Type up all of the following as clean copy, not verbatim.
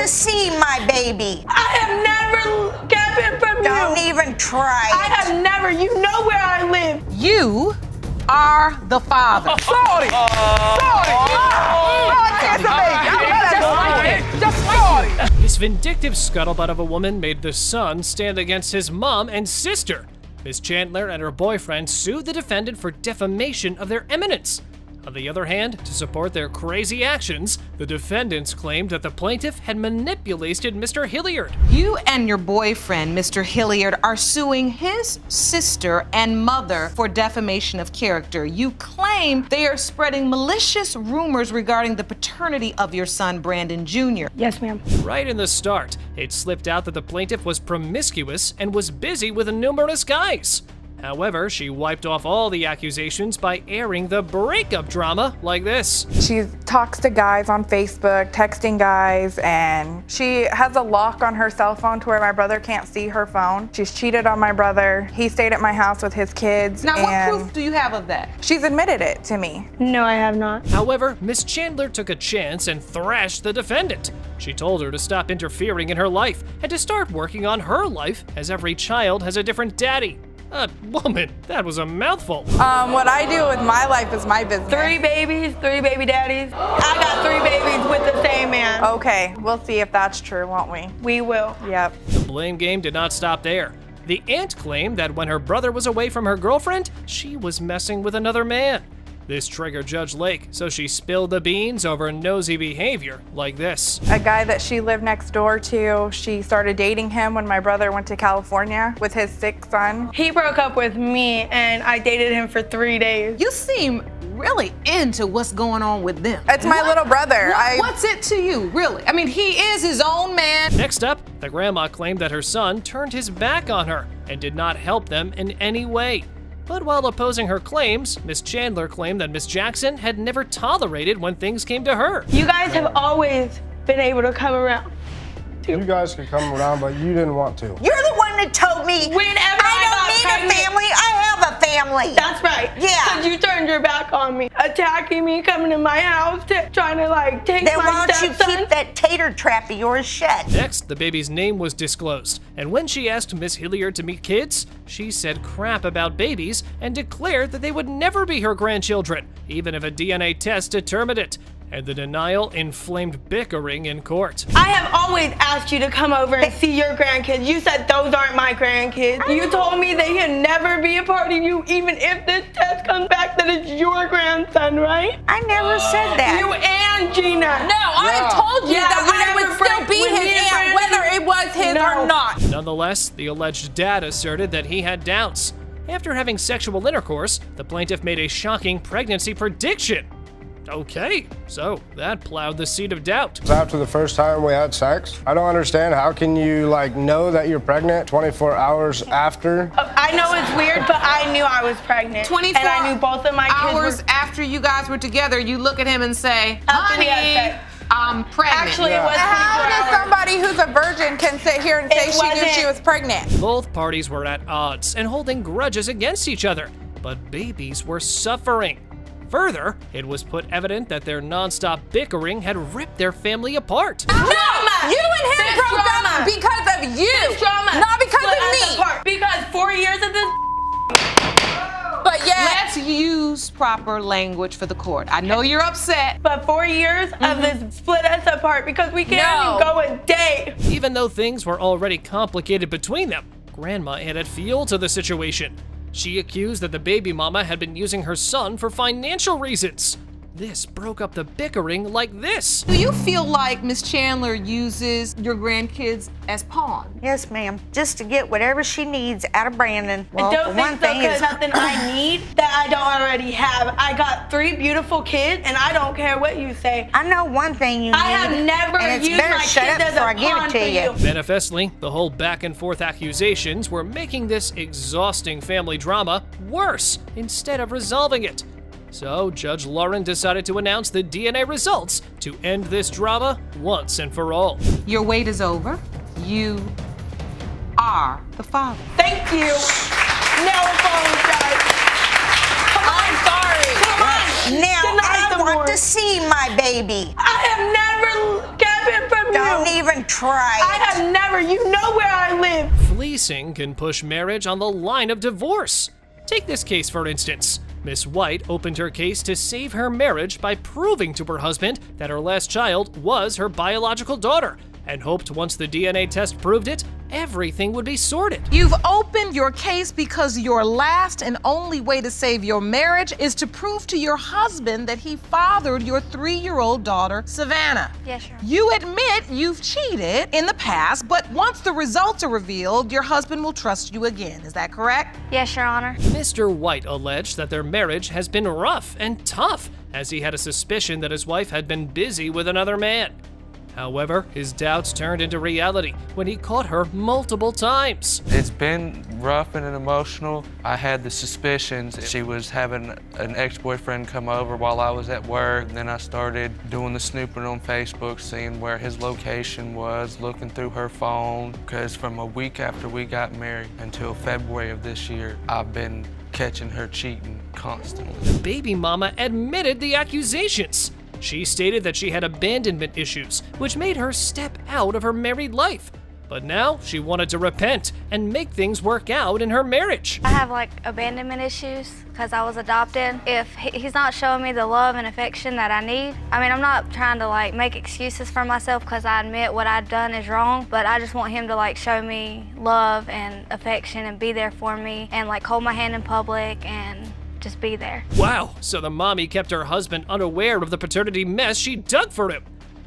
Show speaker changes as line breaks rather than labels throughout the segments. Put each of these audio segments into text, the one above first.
to see my baby.
I have never kept it from you.
Don't even try it.
I have never. You know where I live.
You are the father.
Sorry.
This vindictive scuttlebutt of a woman made the son stand against his mom and sister. Ms. Chandler and her boyfriend sued the defendant for defamation of their eminence. On the other hand, to support their crazy actions, the defendants claimed that the plaintiff had manipulated Mr. Hilliard.
You and your boyfriend, Mr. Hilliard, are suing his sister and mother for defamation of character. You claim they are spreading malicious rumors regarding the paternity of your son, Brandon Jr.
Yes, ma'am.
Right in the start, it slipped out that the plaintiff was promiscuous and was busy with numerous guys. However, she wiped off all the accusations by airing the breakup drama like this.
She talks to guys on Facebook, texting guys, and she has a lock on her cell phone to where my brother can't see her phone. She's cheated on my brother. He stayed at my house with his kids.
Now, what
and
proof do you have of that?
she's admitted it to me.
No, I have not.
However, Miss Chandler took a chance and thrashed the defendant. She told her to stop interfering in her life and to start working on her life, as every child has a different daddy. Woman, that was a mouthful.
What I do with my life is my business.
3 babies, 3 baby daddies. I got 3 babies with the same man.
Okay, we'll see if that's true, won't we?
We will.
Yep.
The blame game did not stop there. The aunt claimed that when her brother was away from her girlfriend, she was messing with another man. This triggered Judge Lake, so she spilled the beans over nosy behavior like this.
A guy that she lived next door to, she started dating him when my brother went to California with his 6th son.
He broke up with me and I dated him for 3 days.
You seem really into what's going on with them.
It's my little brother.
What's it to you, really? I mean, he is his own man.
Next up, the grandma claimed that her son turned his back on her and did not help them in any way. But while opposing her claims, Miss Chandler claimed that Miss Jackson had never tolerated when things came to her.
You guys have always been able to come around.
You guys could come around, but you didn't want to.
You're the one that told me
Whenever
I don't
got
need
pregnant.
a family. I have a family.
That's right.
Yeah.
Because you turned your back on me, attacking me, coming to my house, trying to like take
Then
my
why don't you
stepson.
keep that tater trap of yours shut?
Next, the baby's name was disclosed, and when she asked Miss Hilliard to meet kids, she said crap about babies and declared that they would never be her grandchildren, even if a DNA test determined it. And the denial inflamed bickering in court.
I have always asked you to come over and see your grandkids. You said those aren't my grandkids. You told me they can never be a part of you, even if this test comes back that it's your grandson, right?
I never said that.
You and Gina.
No, I told you that I would still be his aunt, whether it was his or not.
Nonetheless, the alleged dad asserted that he had doubts. After having sexual intercourse, the plaintiff made a shocking pregnancy prediction. Okay, so that plowed the seed of doubt.
After the first time we had sex, I don't understand. How can you know that you're pregnant 24 hours after?
I know it's weird, but I knew I was pregnant.
24
and I knew both of my
hours
kids
after you guys were together, you look at him and say,
After we had
honey,
sex.
I'm pregnant.
Actually, it was 24
How does
hours.
somebody who's a virgin can sit here and say
It
she knew
wasn't-
she was pregnant?
Both parties were at odds and holding grudges against each other, but babies were suffering. Further, it was put evident that their nonstop bickering had ripped their family apart.
No, you and him broke up because of you,
Drama.
not because
Split
of
us
me.
apart. Because 4 years of this.
But let's use proper language for the court. I know you're upset.
But 4 years of this split us apart because we can't even go a day.
Even though things were already complicated between them, Grandma added fuel to the situation. She accused that the baby mama had been using her son for financial reasons. This broke up the bickering like this.
Do you feel like Miss Chandler uses your grandkids as pawns?
Yes, ma'am. Just to get whatever she needs out of Brandon. Well,
I don't
for
think
one
so,
thing
because
is
nothing I need that I don't already have. I got 3 beautiful kids, and I don't care what you say.
I know one thing you need.
I have never
and it's
used
better
my
shut
kids
up
as
before
a
I give
pawn
it
for
to you.
you.
Manifestly, the whole back and forth accusations were making this exhausting family drama worse instead of resolving it. So Judge Lauren decided to announce the DNA results to end this drama once and for all.
Your wait is over. You are the father.
Thank you. No apologize. Come on.
I'm sorry.
Come on.
Now
Deny
I
the
want
more.
to see my baby.
I have never kept it from
Don't
you.
even tried.
I have never. You know where I live.
Fleecing can push marriage on the line of divorce. Take this case for instance. Miss White opened her case to save her marriage by proving to her husband that her last child was her biological daughter, and hoped once the DNA test proved it, everything would be sorted.
You've opened your case because your last and only way to save your marriage is to prove to your husband that he fathered your 3-year-old daughter, Savannah.
Yes, Your Honor.
You admit you've cheated in the past, but once the results are revealed, your husband will trust you again. Is that correct?
Yes, Your Honor.
Mr. White alleged that their marriage has been rough and tough, as he had a suspicion that his wife had been busy with another man. However, his doubts turned into reality when he caught her multiple times.
It's been rough and emotional. I had the suspicions she was having an ex-boyfriend come over while I was at work. Then I started doing the snooping on Facebook, seeing where his location was, looking through her phone. Because from a week after we got married until February of this year, I've been catching her cheating constantly.
The baby mama admitted the accusations. She stated that she had abandonment issues, which made her step out of her married life. But now she wanted to repent and make things work out in her marriage.
I have like abandonment issues because I was adopted. If he's not showing me the love and affection that I need, I mean, I'm not trying to like make excuses for myself because I admit what I've done is wrong, but I just want him to like show me love and affection and be there for me and like hold my hand in public and just be there.
Wow, so the mommy kept her husband unaware of the paternity mess she dug for him.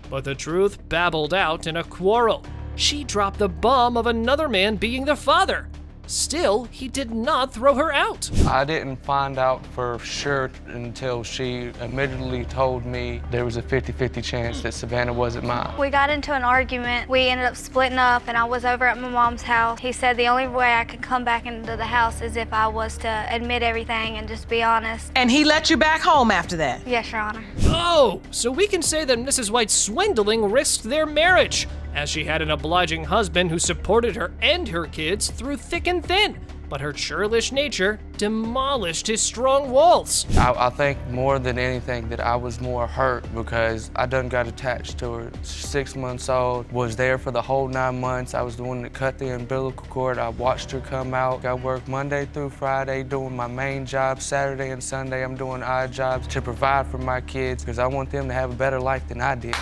But the truth babbled out in a quarrel. She dropped the bomb of another man being the father. Still, he did not throw her out.
I didn't find out for sure until she admittedly told me there was a 50-50 chance that Savannah wasn't mine.
We got into an argument. We ended up splitting up and I was over at my mom's house. He said the only way I could come back into the house is if I was to admit everything and just be honest.
And he let you back home after that?
Yes, Your Honor.
Oh, so we can say that Mrs. White's swindling risked their marriage, as she had an obliging husband who supported her and her kids through thick and thin. But her churlish nature demolished his strong walls.
I think more than anything that I was more hurt because I done got attached to her. 6 months old, was there for the whole 9 months. I was the one that cut the umbilical cord. I watched her come out. I worked Monday through Friday doing my main job. Saturday and Sunday I'm doing odd jobs to provide for my kids because I want them to have a better life than I did.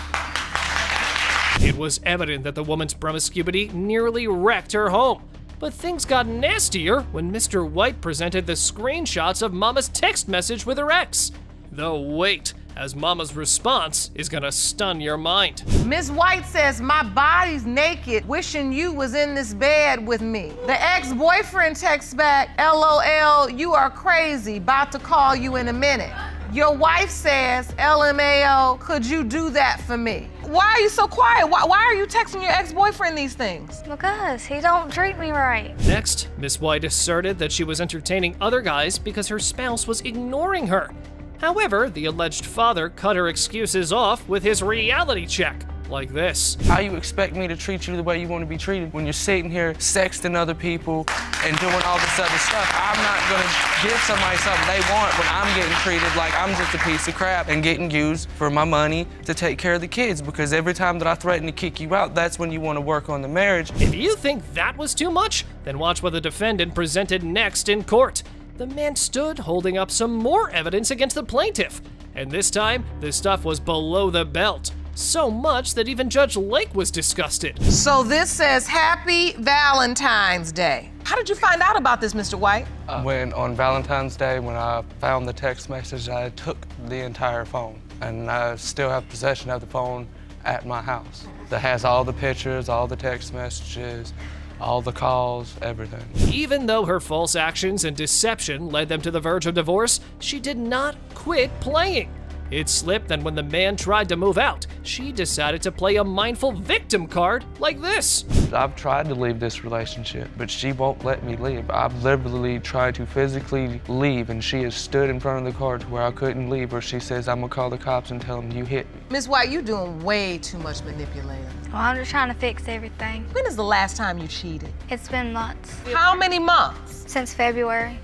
It was evident that the woman's promiscuity nearly wrecked her home. But things got nastier when Mr. White presented the screenshots of Mama's text message with her ex. Though wait, as Mama's response is gonna stun your mind.
Ms. White says, my body's naked, wishing you was in this bed with me. The ex-boyfriend texts back, LOL, you are crazy, about to call you in a minute. Your wife says, LMAO, could you do that for me? Why are you so quiet? Why are you texting your ex-boyfriend these things?
Because he don't treat me right.
Next, Miss White asserted that she was entertaining other guys because her spouse was ignoring her. However, the alleged father cut her excuses off with his reality check, like this.
How you expect me to treat you the way you want to be treated when you're sitting here sexting other people and doing all this other stuff? I'm not gonna give somebody something they want when I'm getting treated like I'm just a piece of crap and getting used for my money to take care of the kids, because every time that I threaten to kick you out, that's when you want to work on the marriage.
If you think that was too much, then watch what the defendant presented next in court. The man stood holding up some more evidence against the plaintiff, and this time, the stuff was below the belt. So much that even Judge Lake was disgusted.
So this says Happy Valentine's Day. How did you find out about this, Mr. White?
When on Valentine's Day, when I found the text message, I took the entire phone, and I still have possession of the phone at my house. That has all the pictures, all the text messages, all the calls, everything.
Even though her false actions and deception led them to the verge of divorce, she did not quit playing. It slipped that when the man tried to move out, she decided to play a mindful victim card like this.
I've tried to leave this relationship, but she won't let me leave. I've literally tried to physically leave, and she has stood in front of the car to where I couldn't leave, where she says, I'm gonna call the cops and tell them you hit me.
Ms. White, you're doing way too much manipulating.
Well, I'm just trying to fix everything.
When is the last time you cheated?
It's been months.
How many months?
Since February.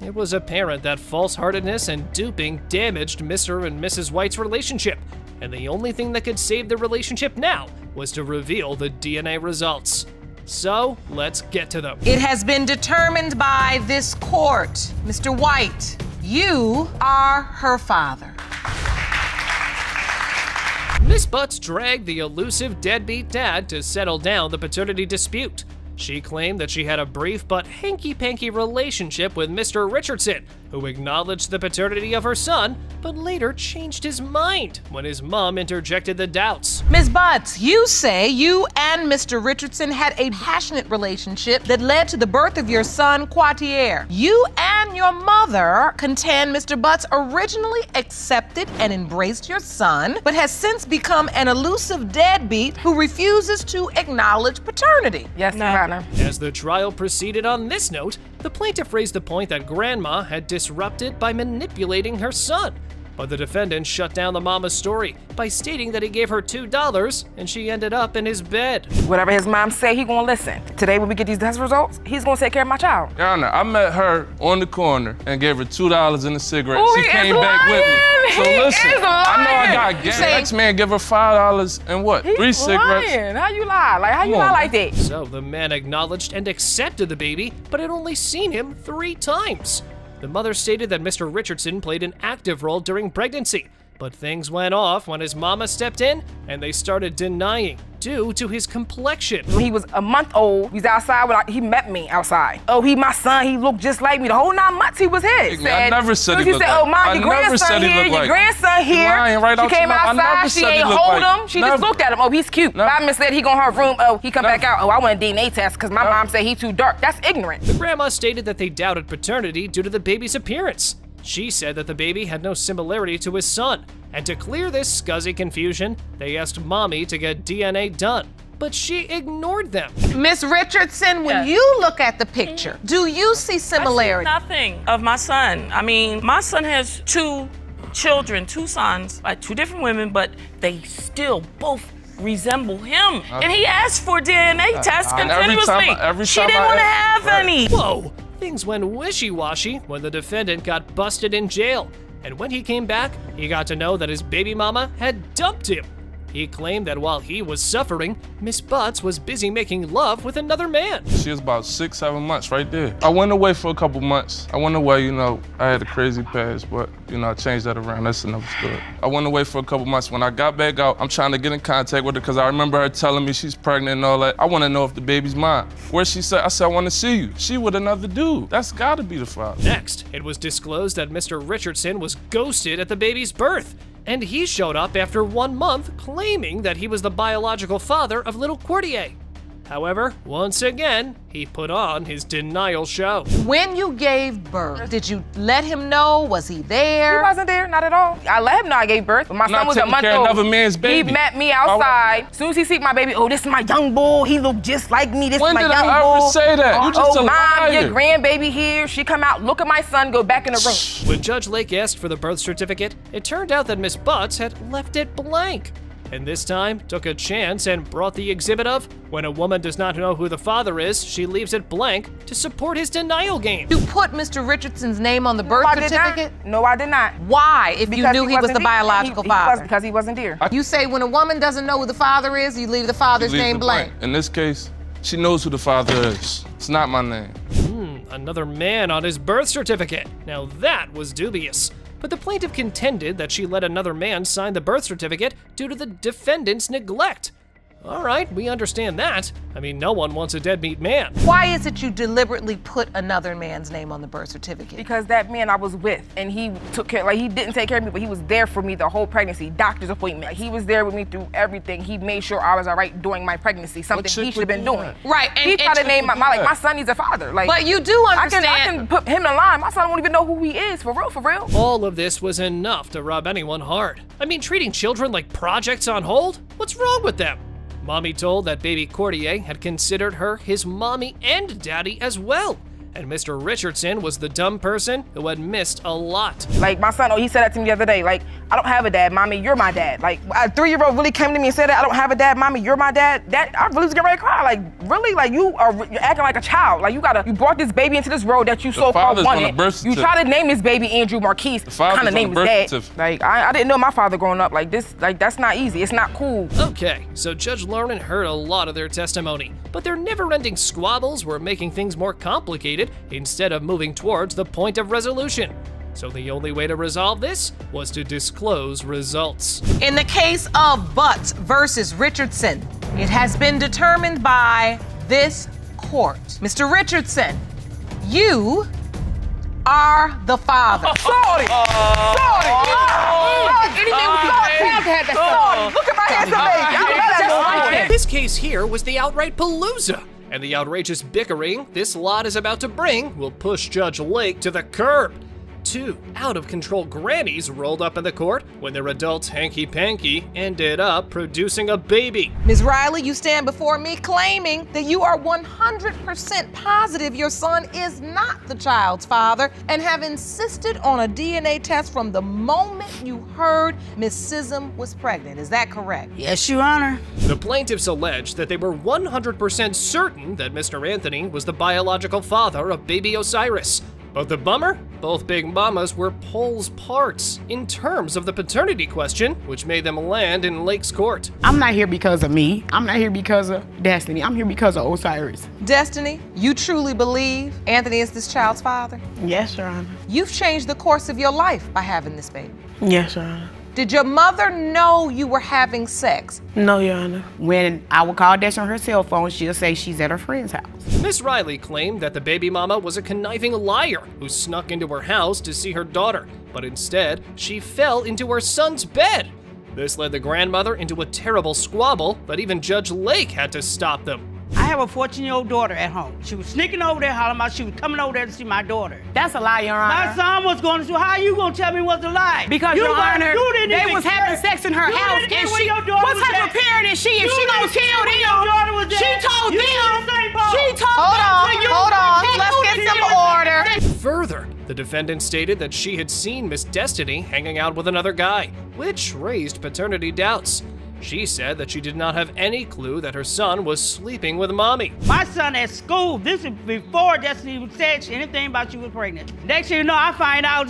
It was apparent that false-heartedness and duping damaged Mr. and Mrs. White's relationship, and the only thing that could save the relationship now was to reveal the DNA results. So, let's get to them.
It has been determined by this court, Mr. White, you are her father.
Miss Butts dragged the elusive deadbeat dad to settle down the paternity dispute. She claimed that she had a brief but hanky-panky relationship with Mr. Richardson, who acknowledged the paternity of her son, but later changed his mind when his mom interjected the doubts.
Ms. Butts, you say you and Mr. Richardson had a passionate relationship that led to the birth of your son, Quartier. You and your mother contend Mr. Butts originally accepted and embraced your son, but has since become an elusive deadbeat who refuses to acknowledge paternity.
Yes, Your Honor.
As the trial proceeded on this note, the plaintiff raised the point that Grandma had disrupted by manipulating her son. But the defendant shut down the mama's story by stating that he gave her $2 and she ended up in his bed.
Whatever his mom say, he gonna listen. Today when we get these test results, he's gonna take care of my child.
Your Honor, I met her on the corner and gave her $2 and a cigarette.
Ooh,
She came back with me. So listen,
I
know I got game. Next man give her $5 and what? 3 cigarettes.
Lying. How you lie? Like, how you lie like that?
So the man acknowledged and accepted the baby, but had only seen him 3 times. The mother stated that Mr. Richardson played an active role during pregnancy, but things went off when his mama stepped in and they started denying due to his complexion.
When he was a month old, he was outside when he met me outside. Oh, he my son, he looked just like me. The whole 9 months he was his.
I never said he looked
said,
like.
oh, mom, your grandson here, your grandson here. She came outside, she ain't hold him. She just looked at him. Oh, he's cute. Mama said he gonna her room. Oh, he come back out. Oh, I want a DNA test because my mom said he too dark. That's ignorant.
The grandma stated that they doubted paternity due to the baby's appearance. She said that the baby had no similarity to his son, and to clear this scuzzy confusion, they asked Mommy to get DNA done, but she ignored them.
Miss Richardson, when you look at the picture, do you see similarity?
I see nothing of my son. I mean, my son has 2 children, 2 sons, by 2 different women, but they still both resemble him. And he asked for DNA tests continuously. She didn't want to have any.
Whoa! Things went wishy-washy when the defendant got busted in jail. And when he came back, he got to know that his baby mama had dumped him. He claimed that while he was suffering, Miss Butts was busy making love with another man.
She was about 6-7 months right there. I went away for a couple months. I went away, I had a crazy past, but, I changed that around. That's another story. I went away for a couple months. When I got back out, I'm trying to get in contact with her because I remember her telling me she's pregnant and all that. I want to know if the baby's mine. Where she said, I said, I want to see you. She with another dude. That's gotta be the father.
Next, it was disclosed that Mr. Richardson was ghosted at the baby's birth. And he showed up after 1 month claiming that he was the biological father of little Quartier. However, once again, he put on his denial show.
When you gave birth, did you let him know? Was he there?
He wasn't there, not at all. I let him know I gave birth, but my son was a month old.
Another man's baby.
He met me outside. As soon as he see my baby, oh, this is my young boy. He look just like me. This is my young boy.
When did I ever say that? You just a
mom,
liar.
your grandbaby here. She come out, look at my son, go back in the room.
When Judge Lake asked for the birth certificate, it turned out that Miss Butts had left it blank. And this time, took a chance and brought the exhibit of, when a woman does not know who the father is, she leaves it blank to support his denial game.
You put Mr. Richardson's name on the birth certificate?
No, I did not.
Why, if you knew he was the biological father?
Because he wasn't there.
You say when a woman doesn't know who the father is, you leave the father's name blank.
In this case, she knows who the father is. It's not my name.
Another man on his birth certificate. Now that was dubious. But the plaintiff contended that she let another man sign the birth certificate due to the defendant's neglect. All right, we understand that. I mean, no one wants a deadbeat man.
Why is it you deliberately put another man's name on the birth certificate?
Because that man I was with, and he took care, he didn't take care of me, but he was there for me the whole pregnancy, doctor's appointment. He was there with me through everything. He made sure I was all right during my pregnancy, something he should have been doing.
Right,
and he tried to name my son needs a father.
But you do understand.
I can put him in line. My son won't even know who he is, for real.
All of this was enough to rub anyone hard. I mean, treating children like projects on hold? What's wrong with them? Mommy told that baby Quartier had considered her his mommy and daddy as well, and Mr. Richardson was the dumb person who had missed a lot.
Like my son, he said that to me the other day. Like, I don't have a dad, mommy, you're my dad. Like a 3-year-old really came to me and said that, I don't have a dad, mommy, you're my dad. That I really was getting ready to cry. Like, really? Like you're acting like a child. Like you brought this baby into this world that you so-called wanted. You try to name this baby Andrew Marquise, kind of name his dad. Like I didn't know my father growing up like this. Like that's not easy. It's not cool.
Okay, so Judge Lauren heard a lot of their testimony, but their never-ending squabbles were making things more complicated instead of moving towards the point of resolution. So the only way to resolve this was to disclose results.
In the case of Butts versus Richardson, it has been determined by this court. Mr. Richardson, you are the father.
Sorry! Look at my hands.
This case here was the outright palooza, and the outrageous bickering this lot is about to bring will push Judge Lake to the curb. 2 out-of-control grannies rolled up in the court when their adult hanky-panky ended up producing a baby.
Ms. Riley, you stand before me claiming that you are 100% positive your son is not the child's father and have insisted on a DNA test from the moment you heard Ms. Sism was pregnant. Is that correct?
Yes, Your Honor.
The plaintiffs alleged that they were 100% certain that Mr. Anthony was the biological father of baby Osiris. But the bummer? Both big mamas were poles parts in terms of the paternity question, which made them land in Lake's court.
I'm not here because of me. I'm not here because of Destiny. I'm here because of Osiris.
Destiny, you truly believe Anthony is this child's father?
Yes, Your Honor.
You've changed the course of your life by having this baby.
Yes, Your Honor.
Did your mother know you were having sex?
No, Your Honor. When I would call Destiny on her cell phone, she'll say she's at her friend's house.
Miss Riley claimed that the baby mama was a conniving liar who snuck into her house to see her daughter, but instead, she fell into her son's bed. This led the grandmother into a terrible squabble that even Judge Lake had to stop them.
I have a 14-year-old daughter at home. She was sneaking over there hollering about she was coming over there to see my daughter.
That's a lie, Your Honor.
My son was going to school. How are you going to tell me what's a lie?
Because, Your Honor, they was having sex in her house.
And she, what type of parent is she if she gonna tell them? She told them. She told them.
Hold on. Let's get some order.
Further, the defendant stated that she had seen Miss Destiny hanging out with another guy, which raised paternity doubts. She said that she did not have any clue that her son was sleeping with mommy.
My son at school, this is before Destiny said anything about you was pregnant. Next thing you know, I find out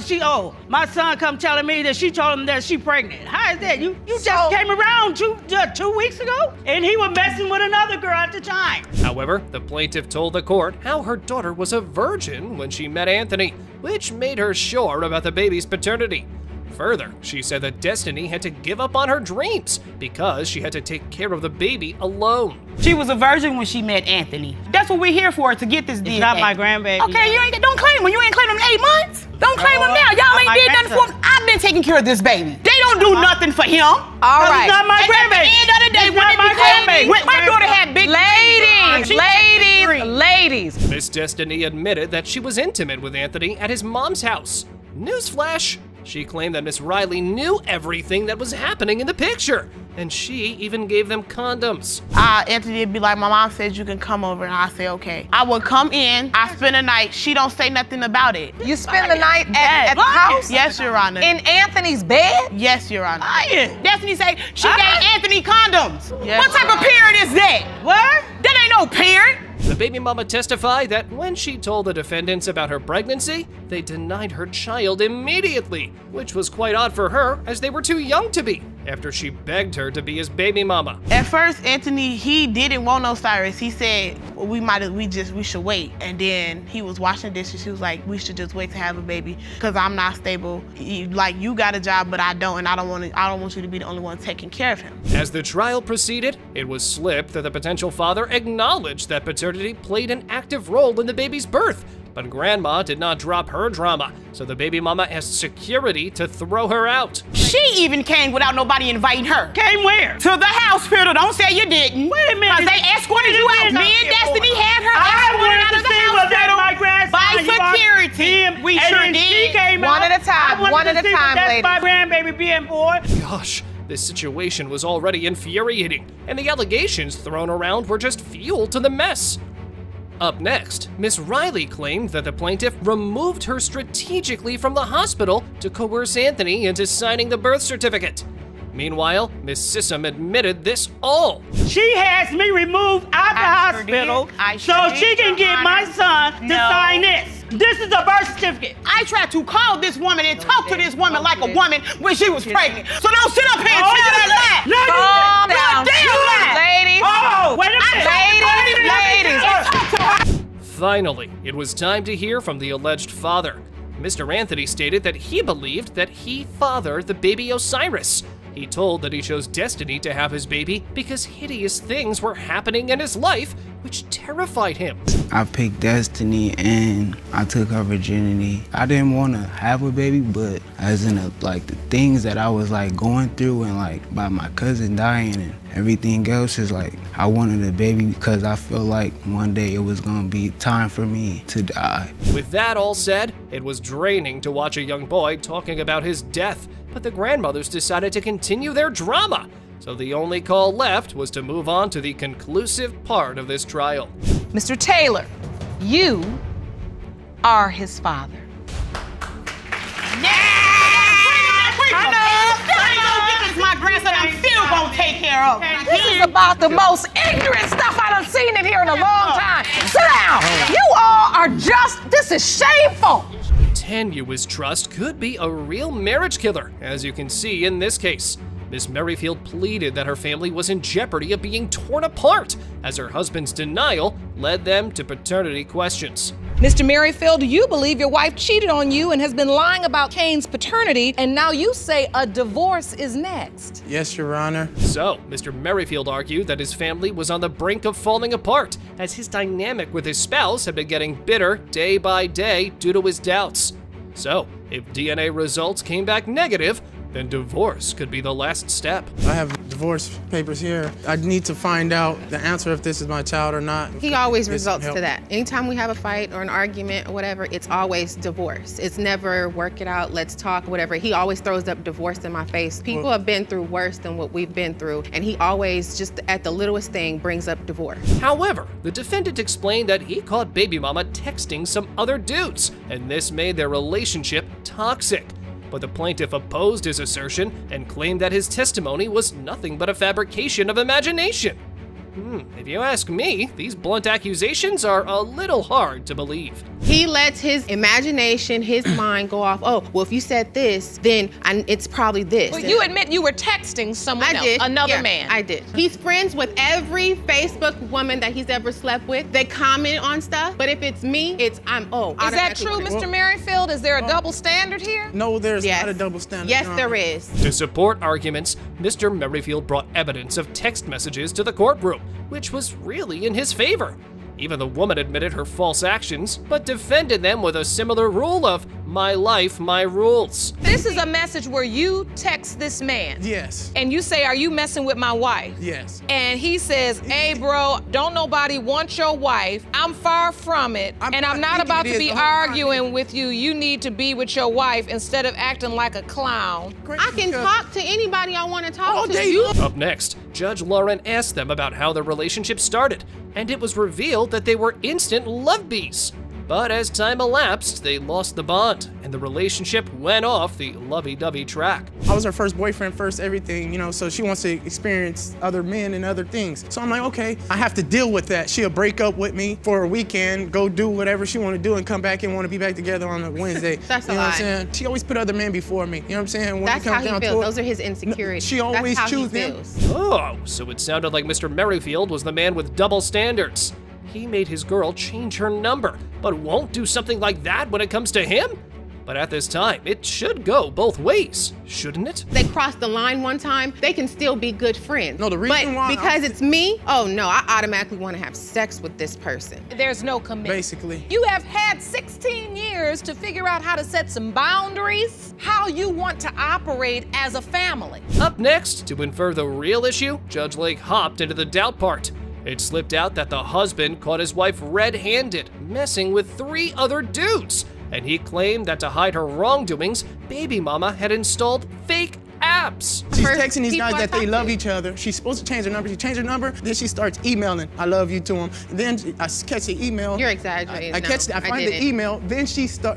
my son come telling me that she told him that she pregnant. How is that? You just came around two weeks ago? And he was messing with another girl at the time.
However, the plaintiff told the court how her daughter was a virgin when she met Anthony, which made her sure about the baby's paternity. Further, she said that Destiny had to give up on her dreams because she had to take care of the baby alone.
She was a virgin when she met Anthony. That's what we're here for, to get this DNA.
It's not my grandbaby.
Okay, don't claim him. You ain't claimed him in 8 months. Don't claim him now. Y'all ain't did nothing for him. I've been taking care of this baby. They don't do nothing for him.
All right.
It's not my grandbaby.
At the end of the day, when my daughter had big
Ladies.
Miss Destiny admitted that she was intimate with Anthony at his mom's house. Newsflash. She claimed that Miss Riley knew everything that was happening in the picture, and she even gave them condoms.
Anthony would be like, my mom said you can come over, and I say, okay. I would come in, I spend the night, she don't say nothing about it.
You spend the night at the house?
Yes, Your Honor.
In Anthony's bed?
Yes, Your Honor. Destiny say she gave Anthony condoms. Yes, what type of parent is that?
What?
That ain't no parent.
The baby mama testified that when she told the defendants about her pregnancy, they denied her child immediately, which was quite odd for her as they were too young to be, after she begged her to be his baby mama.
At first, Anthony, he didn't want Osiris. He said, well, we should wait. And then he was washing dishes. He was like, we should just wait to have a baby because I'm not stable. You got a job, but I don't, and I don't want you to be the only one taking care of him.
As the trial proceeded, it was slipped that the potential father acknowledged that paternity played an active role in the baby's birth, but Grandma did not drop her drama, so the baby mama asked security to throw her out.
She even came without nobody inviting her.
Came where?
To the hospital. Don't say you didn't.
Wait a minute.
Because they escorted you out. Me and Destiny had her escorted out of the hospital by security.
We sure did.
One at a time, ladies.
That's my grandbaby being born.
Gosh, this situation was already infuriating, and the allegations thrown around were just fuel to the mess. Up next, Miss Riley claimed that the plaintiff removed her strategically from the hospital to coerce Anthony into signing the birth certificate. Meanwhile, Miss Sissom admitted this all.
She has me removed out the hospital so she can get my son to sign this. This is a birth certificate.
I tried to call this woman and talk to this woman like a woman when she was pregnant. So don't sit up here and tell that lie.
Calm down. Ladies.
Oh, wait a minute.
Ladies. Finally, it was time to hear from the alleged father. Mr. Anthony stated that he believed that he fathered the baby Osiris. He told that he chose Destiny to have his baby because hideous things were happening in his life, which terrified him.
I picked Destiny and I took her virginity. I didn't want to have a baby, but as in the things that I was going through and by my cousin dying and everything else is I wanted a baby because I feel like one day it was gonna be time for me to die.
With that all said, it was draining to watch a young boy talking about his death, but the grandmothers decided to continue their drama. So the only call left was to move on to the conclusive part of this trial.
Mr. Taylor, you are his father.
My grandson, I'm still gonna take care of.
This is about the most ignorant stuff I done seen in here in a long time. Sit down. You all are this is shameful.
Tenuous trust could be a real marriage killer, as you can see in this case. Miss Merrifield pleaded that her family was in jeopardy of being torn apart, as her husband's denial led them to paternity questions.
Mr. Merrifield, you believe your wife cheated on you and has been lying about Cain's paternity, and now you say a divorce is next.
Yes, Your Honor.
So, Mr. Merrifield argued that his family was on the brink of falling apart, as his dynamic with his spouse had been getting bitter day by day due to his doubts. So, if DNA results came back negative, then divorce could be the last step.
I have divorce papers here. I need to find out the answer if this is my child or not.
He always results to that. Anytime we have a fight or an argument or whatever, it's always divorce. It's never work it out, let's talk, whatever. He always throws up divorce in my face. People have been through worse than what we've been through, and he always, just at the littlest thing, brings up divorce.
However, the defendant explained that he caught baby mama texting some other dudes, and this made their relationship toxic. But the plaintiff opposed his assertion and claimed that his testimony was nothing but a fabrication of imagination. If you ask me, these blunt accusations are a little hard to believe.
He lets his imagination, his mind go off, oh, well, if you said this, then it's probably this.
Well, you admit you were texting someone else, another man.
I did. He's friends with every Facebook woman that he's ever slept with. They comment on stuff, but if it's me, Is that
true, Mr. Merrifield? Is there a double standard here?
No, there's not a double standard.
Yes, there is.
To support arguments, Mr. Merrifield brought evidence of text messages to the courtroom, which was really in his favor. Even the woman admitted her false actions, but defended them with a similar rule of my life, my rules.
This is a message where you text this man.
Yes.
And you say, are you messing with my wife?
Yes.
And he says, hey bro, don't nobody want your wife. I'm far from it. And I'm not about to be arguing with you. You need to be with your wife instead of acting like a clown.
I can talk to anybody I want to talk to.
Up next, Judge Lauren asked them about how their relationship started, and it was revealed that they were instant love bees. But as time elapsed, they lost the bond, and the relationship went off the lovey-dovey track.
I was her first boyfriend, first everything, so she wants to experience other men and other things. So I'm like, okay, I have to deal with that. She'll break up with me for a weekend, go do whatever she want to do, and come back and want to be back together on a Wednesday.
That's a lie.
What I'm saying? She always put other men before me. You know what I'm saying? When
That's how he feels. Those are his insecurities.
She always chooses them.
Oh, so it sounded like Mr. Merrifield was the man with double standards. He made his girl change her number, but won't do something like that when it comes to him? But at this time, it should go both ways, shouldn't it?
They crossed the line one time, they can still be good friends.
No, the reason why...
because it's me, oh no, I automatically want to have sex with this person.
There's no commitment.
Basically.
You have had 16 years to figure out how to set some boundaries, how you want to operate as a family.
Up next, to infer the real issue, Judge Lake hopped into the doubt part. It slipped out that the husband caught his wife red-handed, messing with 3 other dudes, and he claimed that to hide her wrongdoings, baby mama had installed fake apps.
She's texting these guys that they love each other. She's supposed to change her number. She changed her number. Then she starts emailing, "I love you" to him. And then I catch the email.
You're exaggerating.
I find the email. Then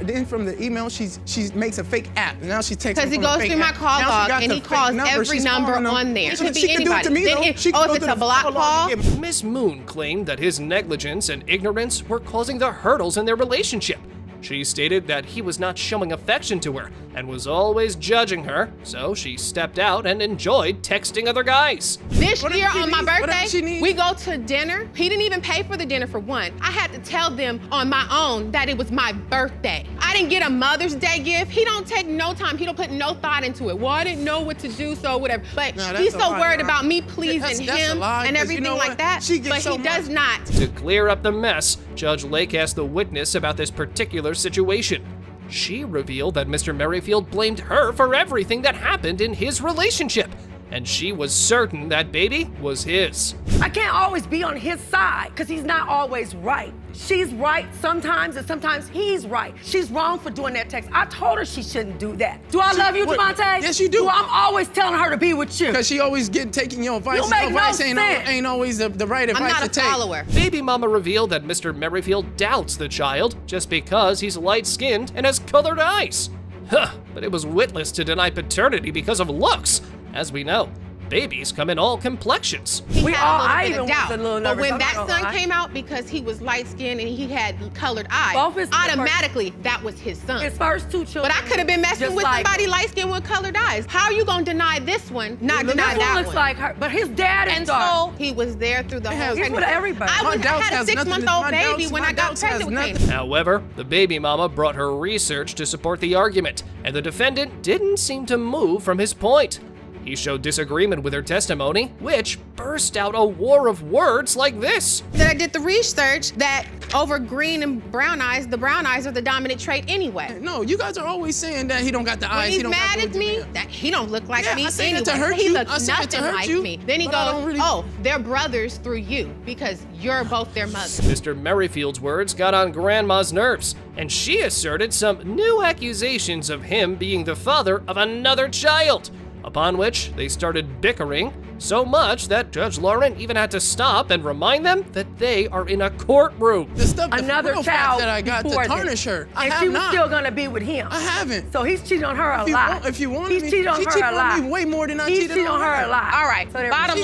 then from the email, she makes a fake app. And now she's texting.
Because he goes through my call log and he calls every number on there. It could be anybody. If it's a block call.
Miss Moon claimed that his negligence and ignorance were causing the hurdles in their relationship. She stated that he was not showing affection to her and was always judging her, so she stepped out and enjoyed texting other guys.
This year on my birthday, we go to dinner. He didn't even pay for the dinner for one. I had to tell them on my own that it was my birthday. I didn't get a Mother's Day gift. He don't take no time. He don't put no thought into it. Well, I didn't know what to do, so whatever. But he's so worried about me pleasing him and everything like that, but he does not.
To clear up the mess, Judge Lake asked the witness about this particular situation. She revealed that Mr. Merrifield blamed her for everything that happened in his relationship, and she was certain that baby was his.
I can't always be on his side because he's not always right. She's right sometimes and sometimes he's right. She's wrong for doing that text. I told her she shouldn't do that. Do I love you, Devontae?
Yes, you do.
Well, I'm always telling her to be with you.
Because she always taking your advice.
You make no
ain't always the right advice to take.
I'm not a follower.
Baby mama revealed that Mr. Merrifield doubts the child just because he's light-skinned and has colored eyes. Huh, but it was witless to deny paternity because of looks. As we know, babies come in all complexions.
I even doubt. But when that son came out, because he was light-skinned and he had colored eyes, automatically that was his son.
His first two children.
But I could have been messing with somebody light-skinned with colored eyes. How are you gonna deny this one, not deny that one?
Looks like her, but his dad is dark.
So he was there through the whole
He's with everybody.
I had a 6-month-old baby when I got pregnant with him.
However, the baby mama brought her research to support the argument, and the defendant didn't seem to move from his point. He showed disagreement with her testimony, which burst out a war of words like this.
That I did the research that over green and brown eyes, the brown eyes are the dominant trait anyway.
No, you guys are always saying that he don't got the eyes.
When he's mad at me, that he don't look like me
I say
anyway.
that to hurt
He
you.
looks nothing like me. Then he goes, oh, they're brothers through you because you're both their mother.
Mr. Merrifield's words got on Grandma's nerves, and she asserted some new accusations of him being the father of another child. Upon which they started bickering so much that Judge Lauren even had to stop and remind them that they are in a courtroom.
Another child
that I got to tarnish her.
And she was still gonna be with him.
I haven't.
So he's cheating on her a lot.
If you want
he's cheating on her a lot.
She cheated on me way more than I
he's
cheated
cheating on her a lot.
All right.
So
bottom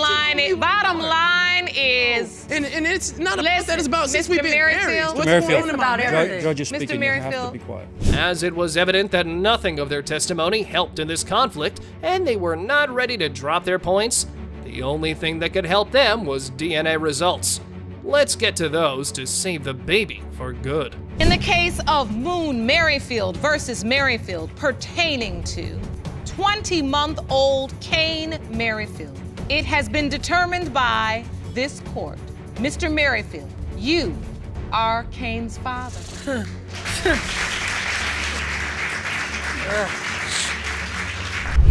line is.
And it's not about that. It's about since we've been married. What's
going on about everything?
Judge is speaking. You have to be quiet.
As it was evident that nothing of their testimony helped in this conflict, and they were not ready to drop their points, the only thing that could help them was DNA results. Let's get to those to save the baby for good.
In the case of Moon Merrifield versus Merrifield pertaining to 20-month-old Kane Merrifield, it has been determined by this court, Mr. Merrifield, you are Kane's father.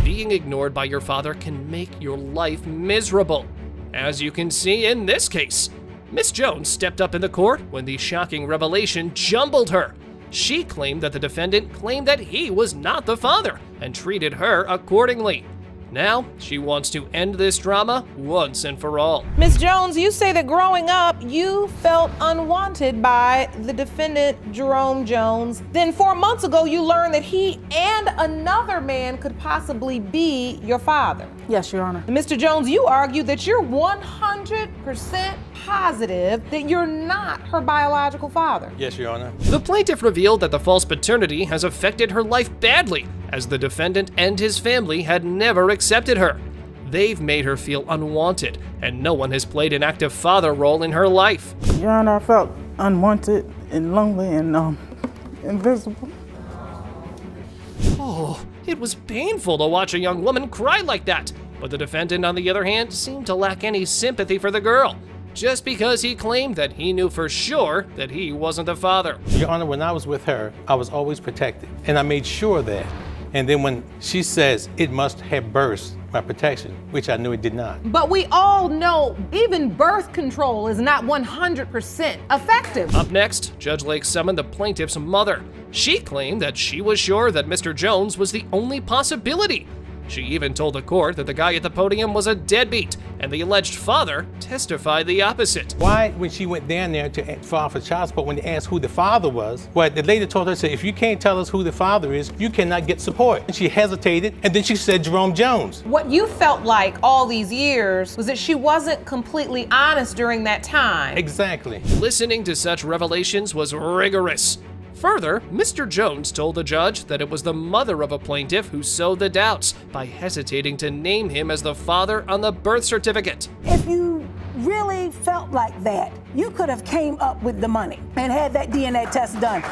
Being ignored by your father can make your life miserable. As you can see in this case, Miss Jones stepped up in the court when the shocking revelation jumbled her. She claimed that the defendant claimed that he was not the father and treated her accordingly. Now, she wants to end this drama once and for all.
Ms. Jones, you say that growing up, you felt unwanted by the defendant, Jerome Jones. Then 4 months ago, you learned that he and another man could possibly be your father.
Yes, Your Honor.
Mr. Jones, you argue that you're 100% positive that you're not her biological father.
Yes, Your Honor.
The plaintiff revealed that the false paternity has affected her life badly, as the defendant and his family had never accepted her. They've made her feel unwanted, and no one has played an active father role in her life.
Your Honor, I felt unwanted and lonely and invisible.
Oh, it was painful to watch a young woman cry like that, but the defendant, on the other hand, seemed to lack any sympathy for the girl, just because he claimed that he knew for sure that he wasn't the father.
Your Honor, when I was with her, I was always protected, and I made sure that. And then when she says it must have burst my protection, which I knew it did not.
But we all know even birth control is not 100% effective.
Up next, Judge Lake summoned the plaintiff's mother. She claimed that she was sure that Mr. Jones was the only possibility. She even told the court that the guy at the podium was a deadbeat, and the alleged father testified the opposite.
Why, when she went down there to file for child support, when they asked who the father was, the lady told her, said, if you can't tell us who the father is, you cannot get support. And she hesitated, and then she said Jerome Jones.
What you felt like all these years was that she wasn't completely honest during that time.
Exactly.
Listening to such revelations was rigorous. Further, Mr. Jones told the judge that it was the mother of a plaintiff who sowed the doubts by hesitating to name him as the father on the birth certificate.
If you really felt like that, you could have came up with the money and had that DNA test done.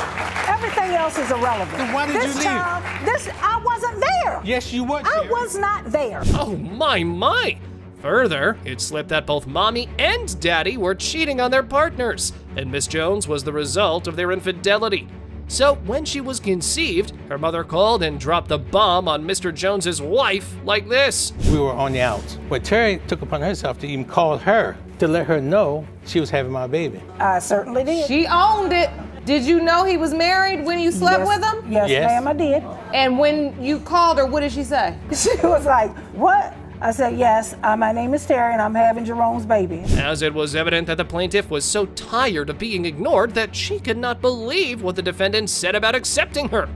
Everything else is irrelevant.
Then why did you leave?
I wasn't there.
Yes, you were.
I was not there.
Oh my. Further, it slipped that both mommy and daddy were cheating on their partners, and Miss Jones was the result of their infidelity. So when she was conceived, her mother called and dropped the bomb on Mr. Jones's wife like this.
We were on the outs. But Terry took upon herself to even call her to let her know she was having my baby.
I certainly did.
She owned it. Did you know he was married when you slept with him?
Yes, ma'am, I did.
And when you called her, what did she say?
She was like, what? I said, yes, my name is Terry and I'm having Jerome's baby.
As it was evident that the plaintiff was so tired of being ignored that she could not believe what the defendant said about accepting her.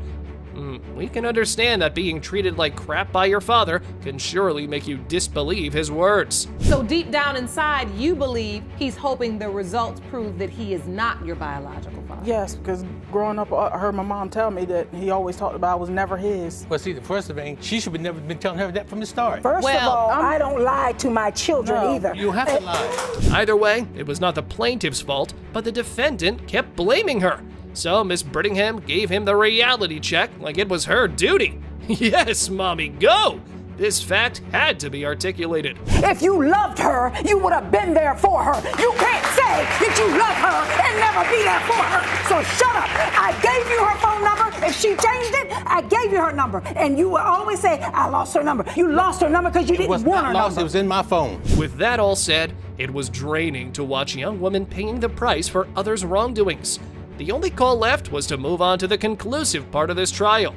We can understand that being treated like crap by your father can surely make you disbelieve his words.
So deep down inside, you believe he's hoping the results prove that he is not your biological father.
Yes, because growing up, I heard my mom tell me that he always talked about I was never his.
Well, see, the first thing, she should have never been telling her that from the start.
First of all, I don't lie to my children either.
You have to lie.
Either way, it was not the plaintiff's fault, but the defendant kept blaming her. So Miss Brittingham gave him the reality check like it was her duty. Yes, Mommy, go! This fact had to be articulated.
If you loved her, you would have been there for her. You can't say that you love her and never be there for her. So shut up. I gave you her phone number. If she changed it, I gave you her number. And you would always say, I lost her number. You lost her number because you didn't want her number.
It was in my phone.
With that all said, it was draining to watch young women paying the price for others' wrongdoings. The only call left was to move on to the conclusive part of this trial.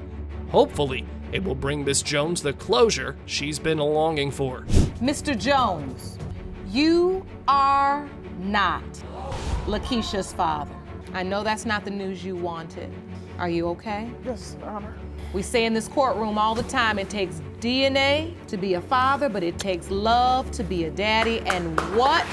Hopefully, it will bring Miss Jones the closure she's been longing for.
Mr. Jones, you are not Lakeisha's father. I know that's not the news you wanted. Are you okay?
Yes, Your Honor.
We say in this courtroom all the time, it takes DNA to be a father, but it takes love to be a daddy, and what?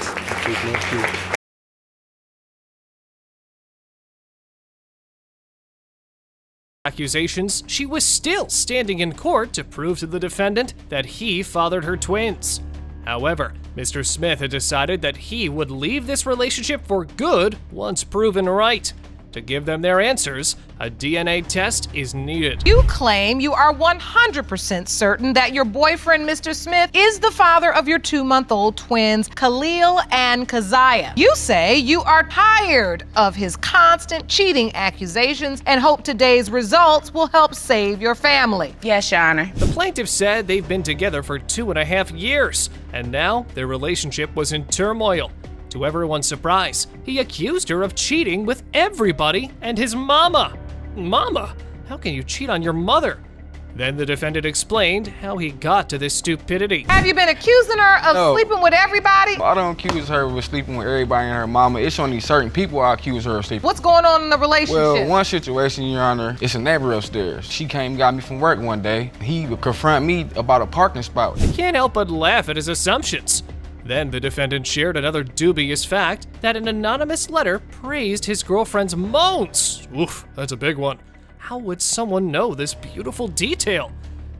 Accusations, she was still standing in court to prove to the defendant that he fathered her twins. However, Mr. Smith had decided that he would leave this relationship for good once proven right. To give them their answers, a DNA test is needed.
You claim you are 100% certain that your boyfriend, Mr. Smith, is the father of your 2-month-old twins, Khalil and Keziah. You say you are tired of his constant cheating accusations and hope today's results will help save your family.
Yes, Your Honor.
The plaintiff said they've been together for 2.5 years, and now their relationship was in turmoil. To everyone's surprise, he accused her of cheating with everybody and his mama. Mama? How can you cheat on your mother? Then the defendant explained how he got to this stupidity.
Have you been accusing her of sleeping with everybody?
I don't accuse her of sleeping with everybody and her mama. It's only certain people I accuse her of sleeping.
What's going on in the relationship?
Well, one situation, Your Honor, it's a neighbor upstairs. She came and got me from work one day. He would confront me about a parking spot.
I can't help but laugh at his assumptions. Then the defendant shared another dubious fact that an anonymous letter praised his girlfriend's moans. Oof, that's a big one. How would someone know this beautiful detail?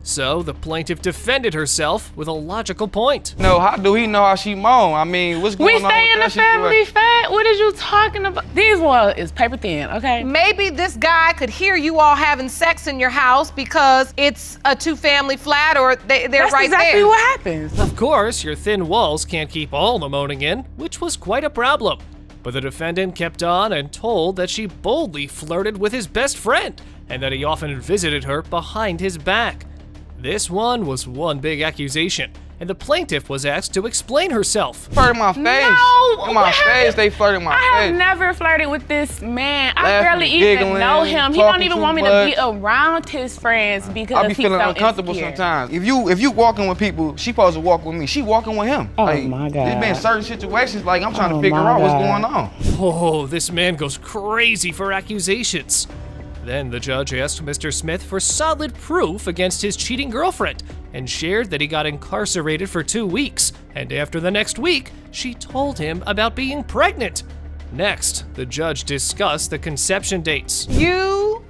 So the plaintiff defended herself with a logical point.
No, how do he know how she moan? I mean, what's going on?
We stay in the family fat. What is you talking about? These one is paper thin, okay?
Maybe this guy could hear you all having sex in your house because it's a 2-family flat or they're right there. That's
exactly what happens.
Of course, your thin walls can't keep all the moaning in, which was quite a problem. But the defendant kept on and told that she boldly flirted with his best friend and that he often visited her behind his back. This one was one big accusation, and the plaintiff was asked to explain herself.
Flirt in my face.
No,
In my face, they flirt in my
I have
face.
never flirted with this man. I
Laughing,
barely even
giggling,
know him. He don't
talking
even
too
want me to
much.
be around his friends because
I be
he's
feeling
so
uncomfortable
insecure.
sometimes. If you walking with people, she supposed to walk with me. She walking with him.
Oh
like,
my God.
There's been certain situations like I'm trying
Oh
to figure
my
out what's
God.
going on.
Oh, this man goes crazy for accusations. Then the judge asked Mr. Smith for solid proof against his cheating girlfriend and shared that he got incarcerated for 2 weeks. And after the next week, she told him about being pregnant. Next, the judge discussed the conception dates.
You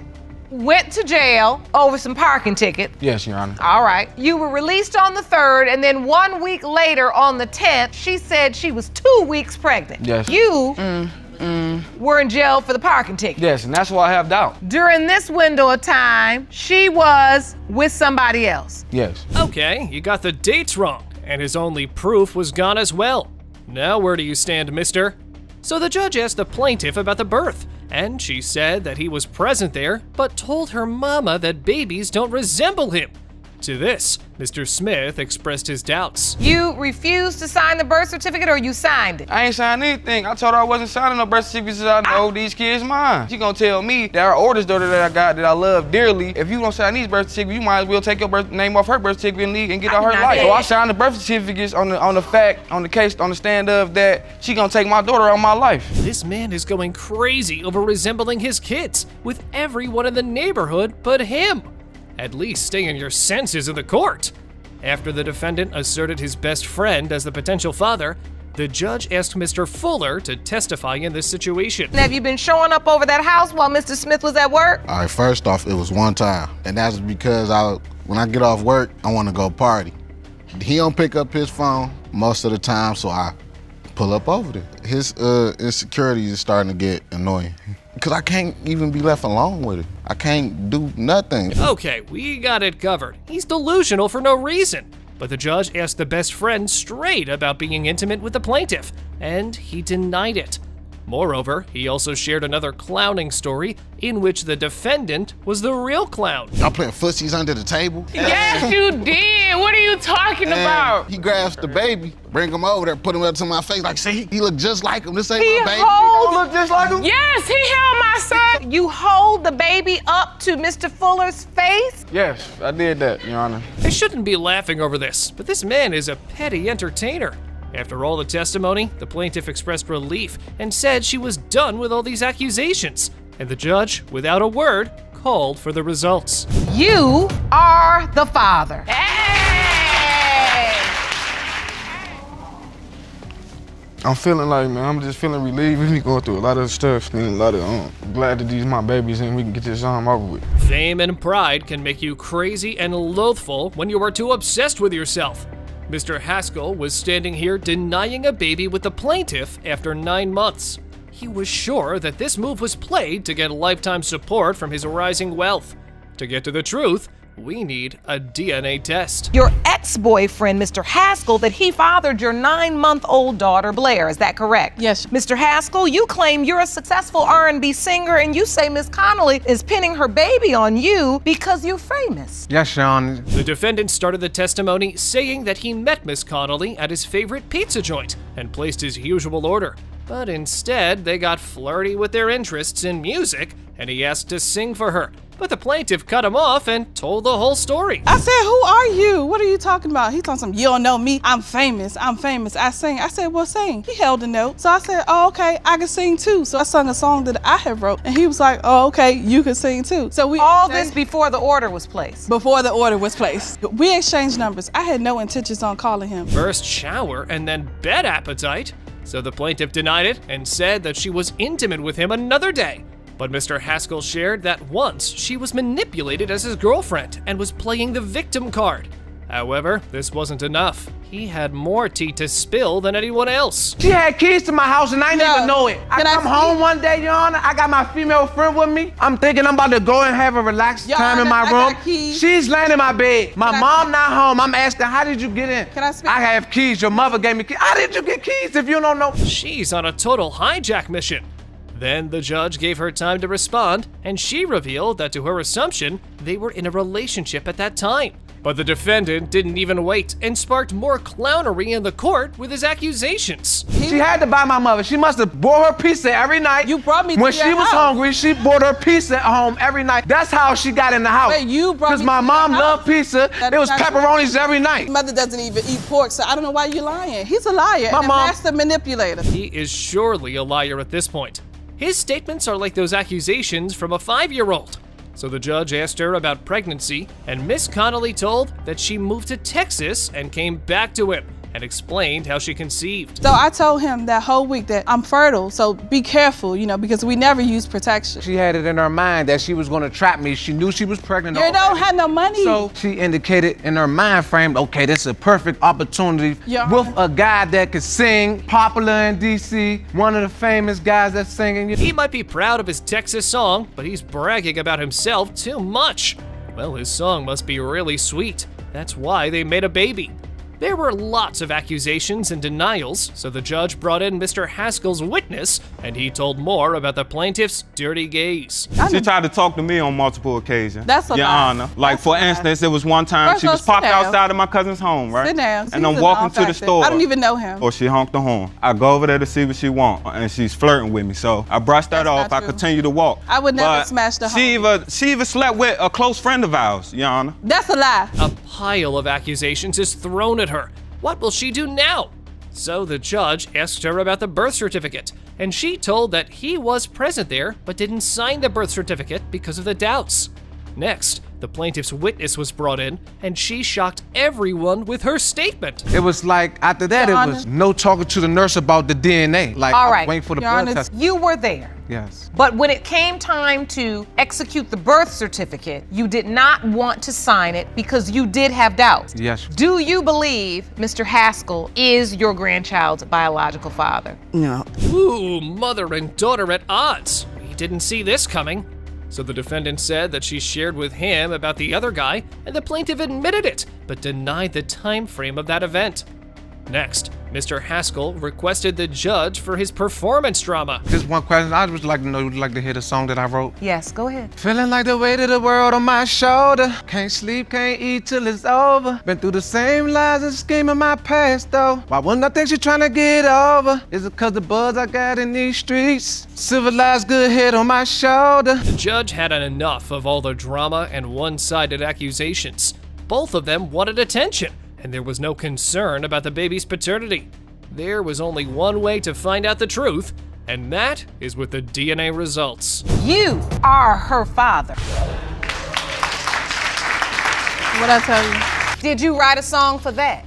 went to jail over some parking ticket.
Yes, Your Honor.
All right. You were released on the 3rd, and then 1 week later, on the 10th, she said she was 2 weeks pregnant.
Yes.
You were in jail for the parking ticket.
Yes, and that's why I have doubt.
During this window of time, she was with somebody else.
Yes.
Okay, you got the dates wrong, and his only proof was gone as well. Now where do you stand, mister? So the judge asked the plaintiff about the birth, and she said that he was present there, but told her mama that babies don't resemble him. To this, Mr. Smith expressed his doubts.
You refused to sign the birth certificate, or you signed it?
I ain't signed anything. I told her I wasn't signing no birth certificate since I know these kids mine. She gonna tell me that our oldest daughter that I got that I love dearly, if you don't sign these birth certificates, you might as well take your name off her birth certificate and leave and get out her life. So I signed the birth certificates on the stand of that she gonna take my daughter out of my life.
This man is going crazy over resembling his kids, with everyone in the neighborhood but him. At least stay in your senses in the court. After the defendant asserted his best friend as the potential father, the judge asked Mr. Fuller to testify in this situation.
Have you been showing up over that house while Mr. Smith was at work?
All right, first off, it was one time. And that's because when I get off work, I want to go party. He don't pick up his phone most of the time, so I pull up over there. His insecurities is starting to get annoying. Because I can't even be left alone with it. I can't do nothing.
Okay, we got it covered. He's delusional for no reason. But the judge asked the best friend straight about being intimate with the plaintiff, and he denied it. Moreover, he also shared another clowning story in which the defendant was the real clown.
Y'all playing footsies under the table?
Yes, you did. What are you talking about?
He grabs the baby, bring him over there, put him up to my face, like, see, he look just like him. This ain't my baby.
He don't
look just like him?
Yes, he held my son.
You hold the baby up to Mr. Fuller's face?
Yes, I did that, Your Honor.
I shouldn't be laughing over this, but this man is a petty entertainer. After all the testimony, the plaintiff expressed relief and said she was done with all these accusations. And the judge, without a word, called for the results.
You are the father.
I'm feeling like, man, I'm just feeling relieved. We be going through a lot of stuff and a lot of, glad that these my babies and we can get this over with.
Fame and pride can make you crazy and loathful when you are too obsessed with yourself. Mr. Haskell was standing here denying a baby with the plaintiff after 9 months. He was sure that this move was played to get lifetime support from his rising wealth. To get to the truth, we need a DNA test.
Your ex-boyfriend, Mr. Haskell, that he fathered your 9-month-old daughter, Blair. Is that correct?
Yes.
Mr. Haskell, you claim you're a successful R&B singer, and you say Miss Connolly is pinning her baby on you because you're famous.
Yes, Your Honor.
The defendant started the testimony saying that he met Miss Connolly at his favorite pizza joint and placed his usual order. But instead, they got flirty with their interests in music, and he asked to sing for her. But the plaintiff cut him off and told the whole story.
I said, who are you? What are you talking about? He told something, you don't know me. I'm famous. I sing. I said, well, sing. He held a note. So I said, oh, okay, I can sing too. So I sung a song that I had wrote. And he was like, oh, okay, you can sing too. So we
all this before the order was placed.
Before the order was placed. We exchanged numbers. I had no intentions on calling him.
First shower and then bed appetite. So the plaintiff denied it and said that she was intimate with him another day. But Mr. Haskell shared that once she was manipulated as his girlfriend and was playing the victim card. However, this wasn't enough. He had more tea to spill than anyone else.
She had keys to my house and I didn't even know it. I come home one day, Your Honor, I got my female friend with me. I'm thinking I'm about to go and have a relaxed time in my room. She's laying in my bed. My mom not home. I'm asking, how did you get in?
Can I speak?
I have keys. Your mother gave me keys. How did you get keys if you don't know?
She's on a total hijack mission. Then the judge gave her time to respond, and she revealed that to her assumption, they were in a relationship at that time. But the defendant didn't even wait and sparked more clownery in the court with his accusations.
She had to buy my mother. She must have bought her pizza every night.
You brought me to
when
your
she was
house.
hungry, she bought her pizza at home every night. That's how she got in the house.
Wait, you brought
Because
me
my
to
mom
your
loved
house?
pizza.
That
It
is
was
not true.
pepperonis every night.
Mother doesn't even eat pork, so I don't know why you're lying. He's a liar
My
and a
mom-
master manipulator.
He is surely a liar at this point. His statements are like those accusations from a 5-year-old. So the judge asked her about pregnancy, and Miss Connolly told that she moved to Texas and came back to him and explained how she conceived.
So I told him that whole week that I'm fertile, so be careful, because we never use protection.
She had it in her mind that she was going to trap me. She knew she was pregnant.
You don't have no money.
So she indicated in her mind frame, okay, this is a perfect opportunity
Yeah.
with a guy that could sing, popular in DC, one of the famous guys that's singing.
He might be proud of his Texas song, but he's bragging about himself too much. Well, his song must be really sweet. That's why they made a baby. There were lots of accusations and denials, so the judge brought in Mr. Haskell's witness, and he told more about the plaintiff's dirty gaze.
She tried to talk to me on multiple occasions.
That's a
Your
lie.
Honor. Like, for instance, it was one time
First
she
of all,
was parked
sit down.
outside of my cousin's home, right?
Sit down.
And I'm
He's a
walking to the
non-factor.
store.
I don't even know him.
Or she honked the horn. I go over there to see what she want, and she's flirting with me. So I brushed that off. I
true.
continue to walk.
I would never
But
smash the
she even slept with a close friend of ours, Your Honor.
That's a lie.
A pile of accusations is thrown at her. What will she do now? So the judge asked her about the birth certificate, and she told that he was present there but didn't sign the birth certificate because of the doubts. Next, the plaintiff's witness was brought in, and she shocked everyone with her statement.
It was like, after that,
Your
it
Honor.
was no talking to the nurse about the DNA. Like,
All
I was
right.
waiting for the
Your
blood
Honor,
test.
You were there.
Yes.
But when it came time to execute the birth certificate, you did not want to sign it because you did have doubts.
Yes.
Do you believe Mr. Haskell is your grandchild's biological father?
No.
Ooh, mother and daughter at odds. He didn't see this coming. So the defendant said that she shared with him about the other guy, and the plaintiff admitted it, but denied the time frame of that event. Next, Mr. Haskell requested the judge for his performance drama.
Just one question. I would like to know, would you like to hear the song that I wrote?
Yes, go ahead.
Feeling like the weight of the world on my shoulder. Can't sleep, can't eat till it's over. Been through the same lies and scheme in my past though. Why wouldn't I think she's trying to get over? Is it cause the buzz I got in these streets? Civilized good head on my shoulder.
The judge had enough of all the drama and one-sided accusations. Both of them wanted attention, and there was no concern about the baby's paternity. There was only one way to find out the truth, and that is with the DNA results.
You are her father.
What'd I tell you?
Did you write a song for that?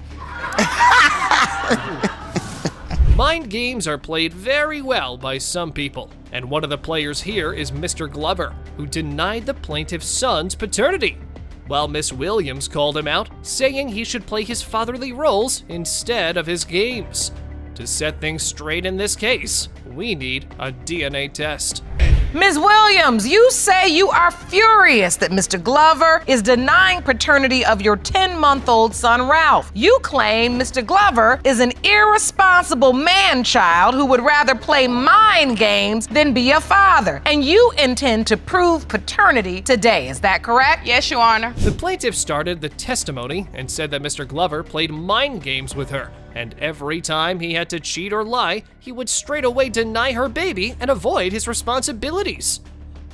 Mind games are played very well by some people, and one of the players here is Mr. Glover, who denied the plaintiff's son's paternity, while Miss Williams called him out, saying he should play his fatherly roles instead of his games. To set things straight in this case, we need a DNA test.
Ms. Williams, you say you are furious that Mr. Glover is denying paternity of your 10-month-old son, Ralph. You claim Mr. Glover is an irresponsible man-child who would rather play mind games than be a father. And you intend to prove paternity today, is that correct?
Yes, Your Honor.
The plaintiff started the testimony and said that Mr. Glover played mind games with her, and every time he had to cheat or lie, he would straight away deny her baby and avoid his responsibilities.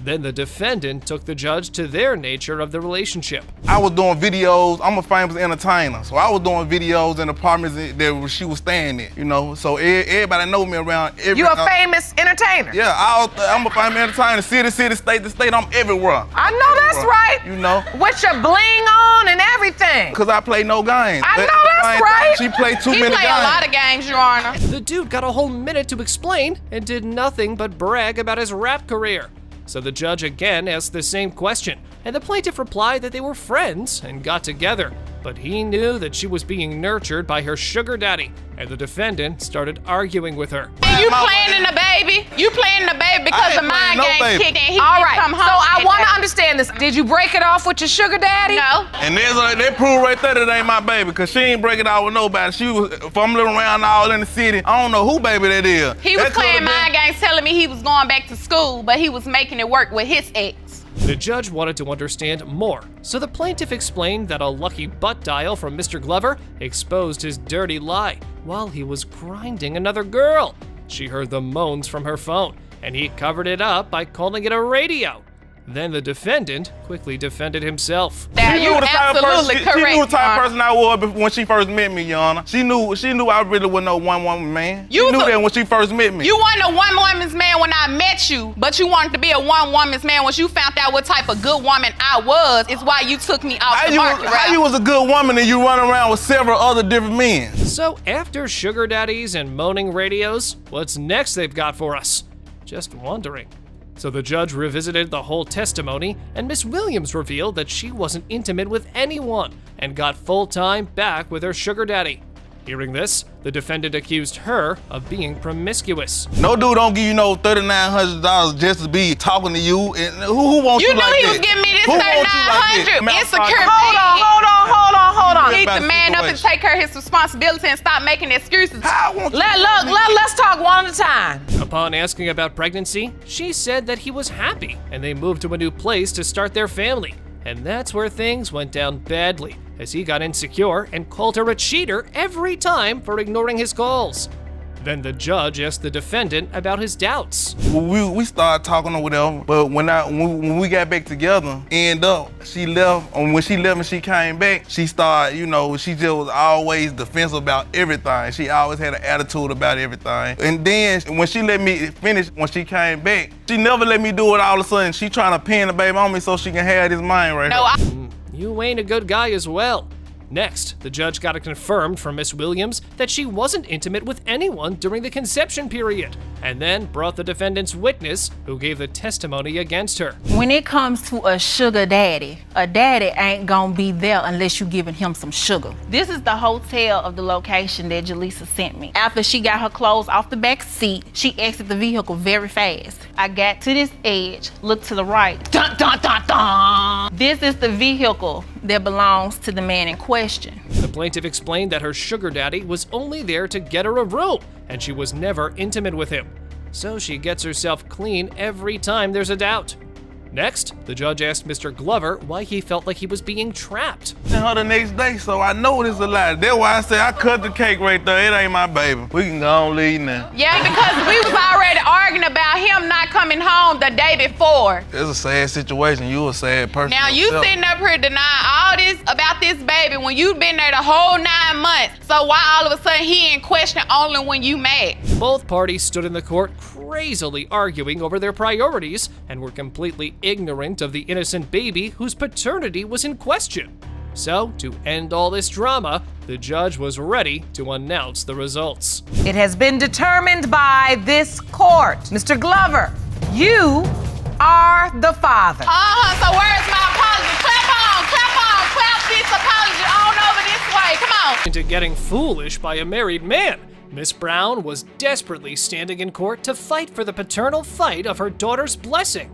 Then the defendant took the judge to their nature of the relationship.
I was doing videos. I'm a famous entertainer, so I was doing videos in apartments that she was staying in, so everybody know me around.
You a famous entertainer?
Yeah, I'm a famous entertainer. City, state to state, I'm everywhere.
I know that's right. With your bling on and everything.
Because I play no games.
I know that's right.
She played too many games.
He played a lot of games, Your Honor.
The dude got a whole minute to explain and did nothing but brag about his rap career. So the judge again asked the same question, and the plaintiff replied that they were friends and got together, but he knew that she was being nurtured by her sugar daddy, and the defendant started arguing with her.
You planning the baby? You planning the baby because the mind games kicked in. He
All
didn't
right,
come
so
home.
I want to understand this. Did you break it off with your sugar daddy?
No.
And they prove right there that ain't my baby, because she ain't break it out with nobody. She was fumbling around all in the city. I don't know who baby that is.
He was playing mind games telling me he was going back to school, but he was making it work with his ex.
The judge wanted to understand more, so the plaintiff explained that a lucky butt dial from Mr. Glover exposed his dirty lie while he was grinding another girl. She heard the moans from her phone, and he covered it up by calling it a radio. Then the defendant quickly defended himself.
Now,
She knew the type of person, she knew the type of person I was when she first met me, Your Honor. She knew I really wasn't no one-woman man. She knew that when she first met me.
You wasn't a one-woman's man when I met you, but you wanted to be a one-woman's man once you found out what type of good woman I was. It's why you took me off the market,
How you was a good woman and you run around with several other different men?
So after sugar daddies and moaning radios, what's next they've got for us? Just wondering. So the judge revisited the whole testimony, and Miss Williams revealed that she wasn't intimate with anyone and got full time back with her sugar daddy. Hearing this, the defendant accused her of being promiscuous.
No dude don't give you no $3,900 just to be talking to you. And who wants you like that?
You knew he was giving me this $3,900. Insecure.
Hold on.
Keep the man up and take care of his responsibility and stop making excuses.
Let's talk one at a time.
Upon asking about pregnancy, she said that he was happy and they moved to a new place to start their family. And that's where things went down badly, as he got insecure and called her a cheater every time for ignoring his calls. Then the judge asked the defendant about his doubts.
We started talking or whatever, but when we got back together, she left. And when she left and she came back, she started, she just was always defensive about everything. She always had an attitude about everything. And then when she let me finish, when she came back, she never let me do it all of a sudden. She trying to pin the baby on me so she can have this mind right here.
You ain't a good guy as well. Next, the judge got it confirmed from Miss Williams that she wasn't intimate with anyone during the conception period, and then brought the defendant's witness, who gave the testimony against her.
When it comes to a sugar daddy, a daddy ain't gonna be there unless you giving him some sugar. This is the hotel of the location that Jaleesa sent me. After she got her clothes off the back seat, she exited the vehicle very fast. I got to this edge, looked to the right. Dun, dun, dun, dun. This is the vehicle that belongs to the man in question.
The plaintiff explained that her sugar daddy was only there to get her a room, and she was never intimate with him. So she gets herself clean every time there's a doubt. Next, the judge asked Mr. Glover why he felt like he was being trapped.
And her the next day, so I know this is a lie. That's why I said I cut the cake right there. It ain't my baby. We can go on leave now.
Yeah, because we was already arguing about him not coming home the day before.
It's a sad situation. You a sad person.
Now you
yourself.
sitting up here denying all this about this baby when you been there the whole 9 months. So why all of a sudden he in question only when you mad?
Both parties stood in the court crazily arguing over their priorities and were completely ignorant of the innocent baby whose paternity was in question. So, to end all this drama, the judge was ready to announce the results.
It has been determined by this court. Mr. Glover, you are the father.
So where's my apology? Clap this apology on over this way. Come on.
Into getting foolish by a married man, Miss Brown was desperately standing in court to fight for the paternal fight of her daughter's blessing.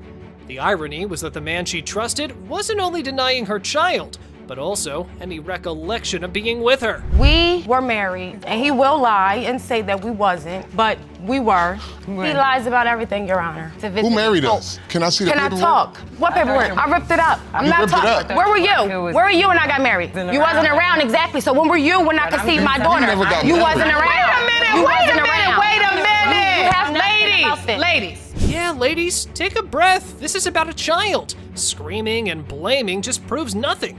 The irony was that the man she trusted wasn't only denying her child, but also any recollection of being with her.
We were married, and he will lie and say that we wasn't, but we were. He lies about everything, Your Honor.
Who married us? Can I see the paperwork?
Can I talk? What paperwork? I ripped it up. I'm not talking. Where were you? Where were you when I got married? You wasn't around, exactly. So when were you when I conceived my daughter? You wasn't around.
Wait a minute. Ladies.
Yeah, ladies, take a breath. This is about a child. Screaming and blaming just proves nothing.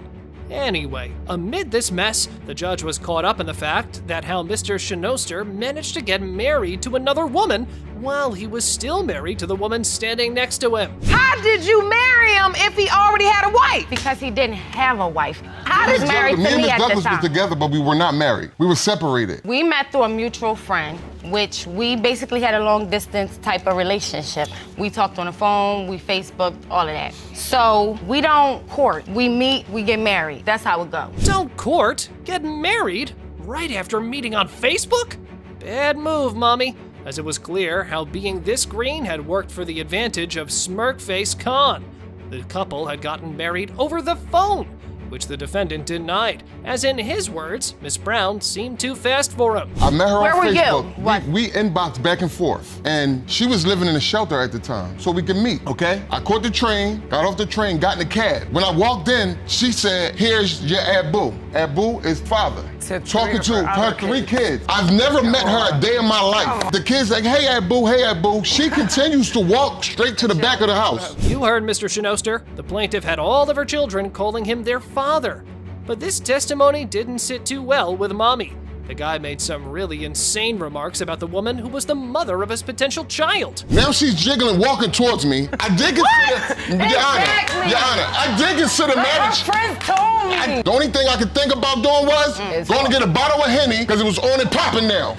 Anyway, amid this mess, the judge was caught up in the fact that how Mr. Shinoster managed to get married to another woman while he was still married to the woman standing next to him.
How did you marry him if he already had a wife?
Because he didn't have a wife.
How
did married to
me and
me
Ms.
at
Douglas
the time.
was together, but we were not married. We were separated.
We met through a mutual friend, which we basically had a long distance type of relationship. We talked on the phone, we Facebooked, all of that. So we don't court. We meet, we get married. That's how it goes.
Don't court? Get married? Right after meeting on Facebook? Bad move, mommy, as it was clear how being this green had worked for the advantage of Smirkface Khan. The couple had gotten married over the phone, which the defendant denied, as in his words, Miss Brown seemed too fast for him.
I met her
Where
on
were you?
Facebook.
What?
We inboxed back and forth, and she was living in a shelter at the time, so we could meet, okay? I caught the train, got off the train, got in the cab. When I walked in, she said, here's your Abu. Abu is father. Talking to her 3 kids. I've never met her a day in my life. The kids like, hey Abu, hey Abu. She continues to walk straight to the back of the house.
You heard Mr. Shinoster. The plaintiff had all of her children calling him their father. But this testimony didn't sit too well with Mommy. The guy made some really insane remarks about the woman who was the mother of his potential child.
Now she's jiggling, walking towards me. I did consider, Your Honor, I did consider marriage.
Friends told me.
The only thing I could think about doing was going to get a bottle of Henny because it was on and popping now.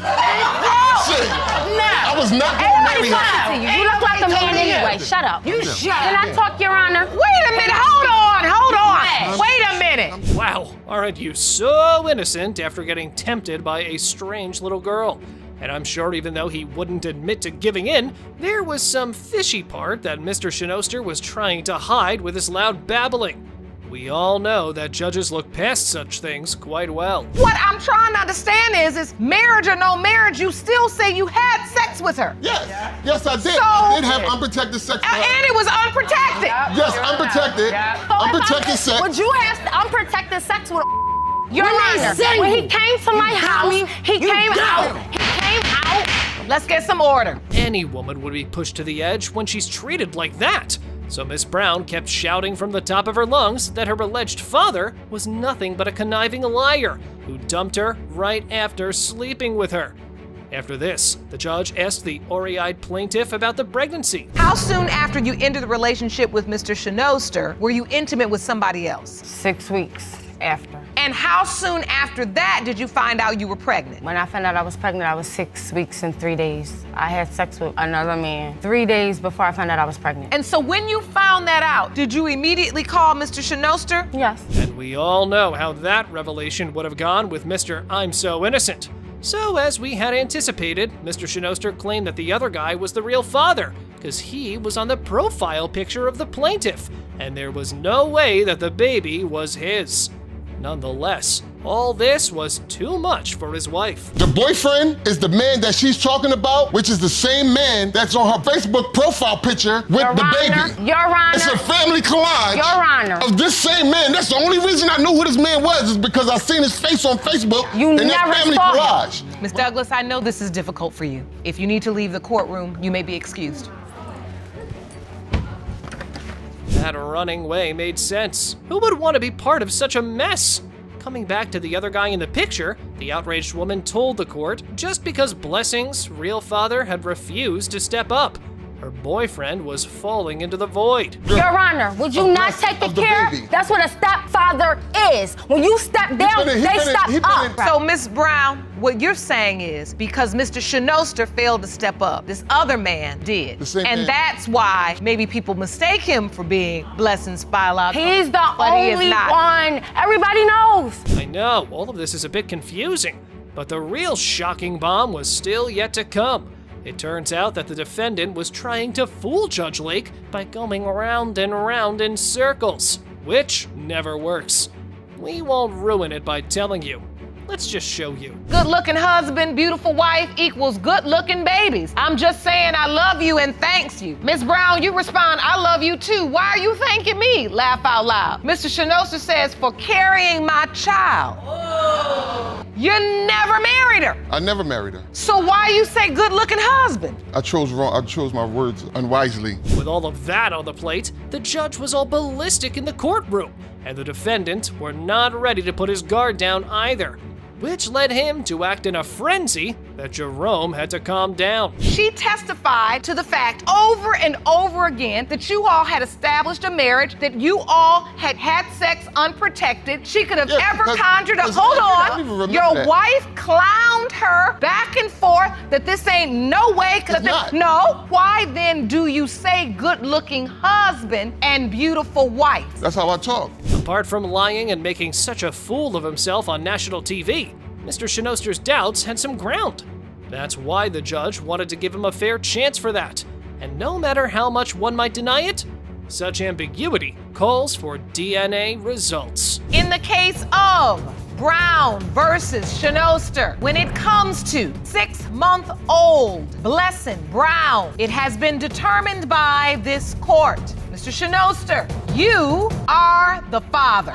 Shit. I was not going to marry her.
You look like a man anyway. Shut up.
You shut up.
Can I talk, Your Honor?
Wait a minute, hold on. Wait a minute.
Wow, aren't you so innocent after getting tempted by a strange little girl? And I'm sure even though he wouldn't admit to giving in, there was some fishy part that Mr. Shinoster was trying to hide with his loud babbling. We all know that judges look past such things quite well.
What I'm trying to understand is marriage or no marriage, you still say you had sex with her.
Yes, yes I did.
So-
I did have unprotected sex with her.
And it was unprotected.
Yes, unprotected. Unprotected sex.
Would you have unprotected sex with Your
When they
Honor?
say
When he
you-
came to my
you
house,
dummy,
he
you
came out.
dumb.
He came out.
Let's get some order.
Any woman would be pushed to the edge when she's treated like that. So Miss Brown kept shouting from the top of her lungs that her alleged father was nothing but a conniving liar who dumped her right after sleeping with her. After this, the judge asked the ori-eyed plaintiff about the pregnancy.
How soon after you ended the relationship with Mr. Shinoster were you intimate with somebody else?
6 weeks after.
And how soon after that did you find out you were pregnant?
When I found out I was pregnant, I was 6 weeks and 3 days. I had sex with another man 3 days before I found out I was pregnant.
And so when you found that out, did you immediately call Mr. Shinoster?
Yes.
And we all know how that revelation would have gone with Mr. I'm So Innocent. So as we had anticipated, Mr. Shinoster claimed that the other guy was the real father, because he was on the profile picture of the plaintiff, and there was no way that the baby was his. Nonetheless, all this was too much for his wife.
The boyfriend is the man that she's talking about, which is the same man that's on her Facebook profile picture with
Your
the
Honor,
baby.
Your Honor.
It's a family collage
Your Honor.
of this same man. That's the only reason I knew who this man was is because I seen his face on Facebook in that
never
family
saw him.
collage.
Ms. Douglas, I know this is difficult for you. If you need to leave the courtroom, you may be excused.
That running way made sense. Who would want to be part of such a mess? Coming back to the other guy in the picture, the outraged woman told the court just because Blessing's real father had refused to step up. Her boyfriend was falling into the void.
Your Honor, would you not take the care? That's what a stepfather is. When you step down, they step up.
So, Miss Brown, what you're saying is because Mr. Shinoster failed to step up, this other man did.
The same
and
man.
that's why maybe people mistake him for being Blessing's biological.
He's the
but he is
only
not.
one. Everybody knows.
I know, all of this is a bit confusing, but the real shocking bomb was still yet to come. It turns out that the defendant was trying to fool Judge Lake by going round and round in circles, which never works. We won't ruin it by telling you. Let's just show you.
Good-looking husband, beautiful wife equals good-looking babies. I'm just saying I love you and thanks you. Miss Brown, you respond, I love you too. Why are you thanking me? Laugh out loud. Mr. Shinoster says, for carrying my child. You never married her.
I never married her.
So why you say good-looking husband?
I chose wrong. I chose my words unwisely.
With all of that on the plate, the judge was all ballistic in the courtroom, and the defendant were not ready to put his guard down either, which led him to act in a frenzy that Jerome had to calm down.
She testified to the fact over and over again that you all had established a marriage, that you all had had sex unprotected. She could have ever conjured up. Hold on. Your wife clowned her back and forth that this ain't no way could have been. No. Why then do you say good-looking husband and beautiful wife?
That's how I talk.
Apart from lying and making such a fool of himself on national TV, Mr. Shinoster's doubts had some ground. That's why the judge wanted to give him a fair chance for that. And no matter how much one might deny it, such ambiguity calls for DNA results.
In the case of Brown versus Shanoster, when it comes to 6-month-old Blessing Brown, it has been determined by this court. Mr. Shanoster, you are the father.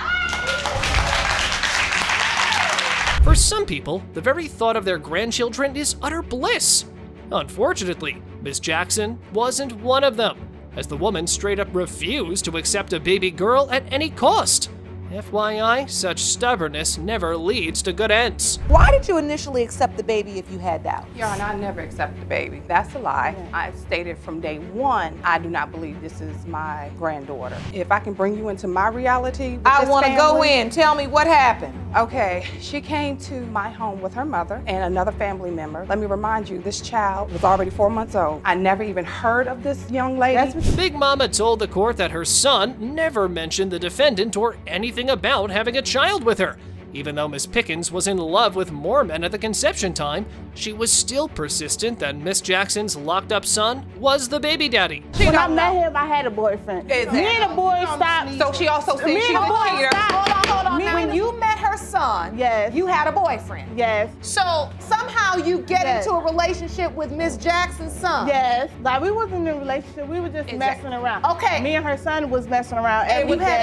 For some people, the very thought of their grandchildren is utter bliss. Unfortunately, Miss Jackson wasn't one of them, as the woman straight up refused to accept a baby girl at any cost. FYI, such stubbornness never leads to good ends.
Why did you initially accept the baby if you had doubt?
Your Honor, I never accepted the baby. That's a lie. Yeah. I stated from day one, I do not believe this is my granddaughter. If I can bring you into my reality with
I
this
want to go
family-
in. Tell me what happened.
Okay, she came to my home with her mother and another family member. Let me remind you, this child was already 4 months old. I never even heard of this young lady.
Big Mama told the court that her son never mentioned the defendant or anything about having a child with her. Even though Miss Pickens was in love with more men at the conception time, she was still persistent that Miss Jackson's locked up son was the baby daddy.
When I met him, I had a boyfriend.
Exactly.
Me and the boy stopped.
So she also said
Me
she
and the
was a
boy
cheater.
stopped.
Hold on.
Me-
When you met her son,
yes,
you had a boyfriend.
Yes.
So somehow you get
Yes.
into a relationship with Miss Jackson's son.
Yes. Like we wasn't in a relationship. We were just messing around.
Okay.
Me and her son was messing around
And
every
you had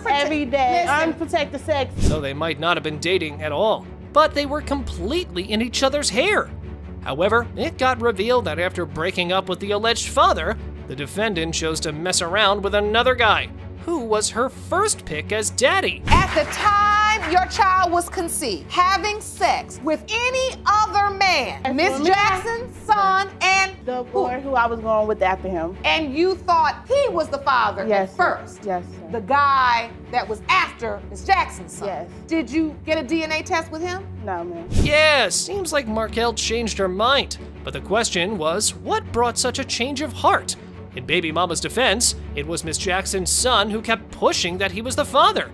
day. Every day.
Listen.
Unprotected sex.
So they might not have been dating at all, but they were completely in each other's hair. However, it got revealed that after breaking up with the alleged father, the defendant chose to mess around with another guy, who was her first pick as daddy.
At the time your child was conceived, having sex with any other man, Miss Jackson's son and
the boy who I was going with after him.
And you thought he was the father
Yes,
at first.
Yes.
The guy that was after Miss Jackson's son.
Yes.
Did you get a DNA test with him?
No, man.
Yeah, seems like Markel changed her mind. But the question was, what brought such a change of heart? In Baby Mama's defense, it was Miss Jackson's son who kept pushing that he was the father.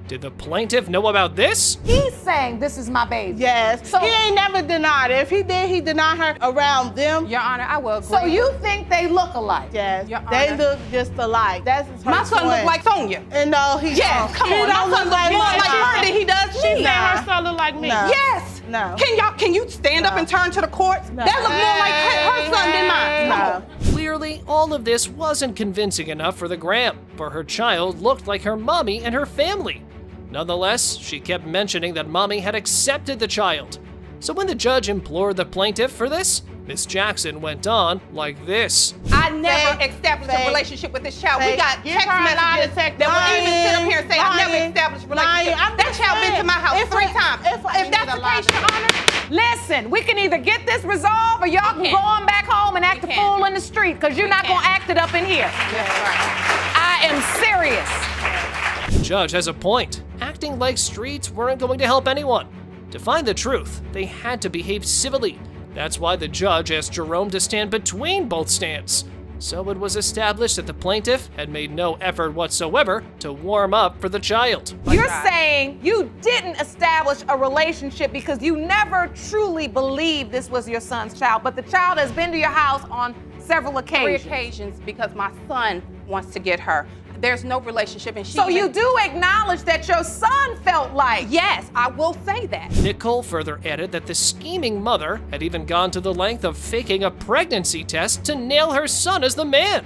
Did the plaintiff know about this?
He's saying this is my baby.
Yes. So he ain't never denied it. If he did, he denied her around them.
Your Honor, I will agree.
So you think they look alike?
Yes.
Your
They
Honor.
look just alike. That's his
My son look like Sonia.
And no, he
Yes,
don't.
come
He
on. My
don't
son
look
look
like
more
me.
like her than he does me.
She said
Nah.
her son look like me. No.
Yes.
No.
Can you stand up and turn to the court?
No.
That look more like her son than mine. Come on.
Clearly, all of this wasn't convincing enough for the Graham, for her child looked like her mommy and her family. Nonetheless, she kept mentioning that mommy had accepted the child. So when the judge implored the plaintiff for this, Miss Jackson went on like this.
I never established a relationship with this child. We got text messages that will even sit up here and say I never established a relationship. That child been to my house 3 times. If that's the case, Your Honor,
Listen, we can either get this resolved or y'all can go on back home and act a fool in the street because you're not going to act it up in here. I am serious.
The judge has a point. Acting like streets weren't going to help anyone. To find the truth, they had to behave civilly. That's why the judge asked Jerome to stand between both stands. So it was established that the plaintiff had made no effort whatsoever to warm up for the child.
You're saying you didn't establish a relationship because you never truly believed this was your son's child, but the child has been to your house on several
3
occasions.
occasions because my son wants to get her. There's no relationship, and she.
So you do acknowledge that your son felt like.
Yes, I will say that.
Nicole further added that the scheming mother had even gone to the length of faking a pregnancy test to nail her son as the man.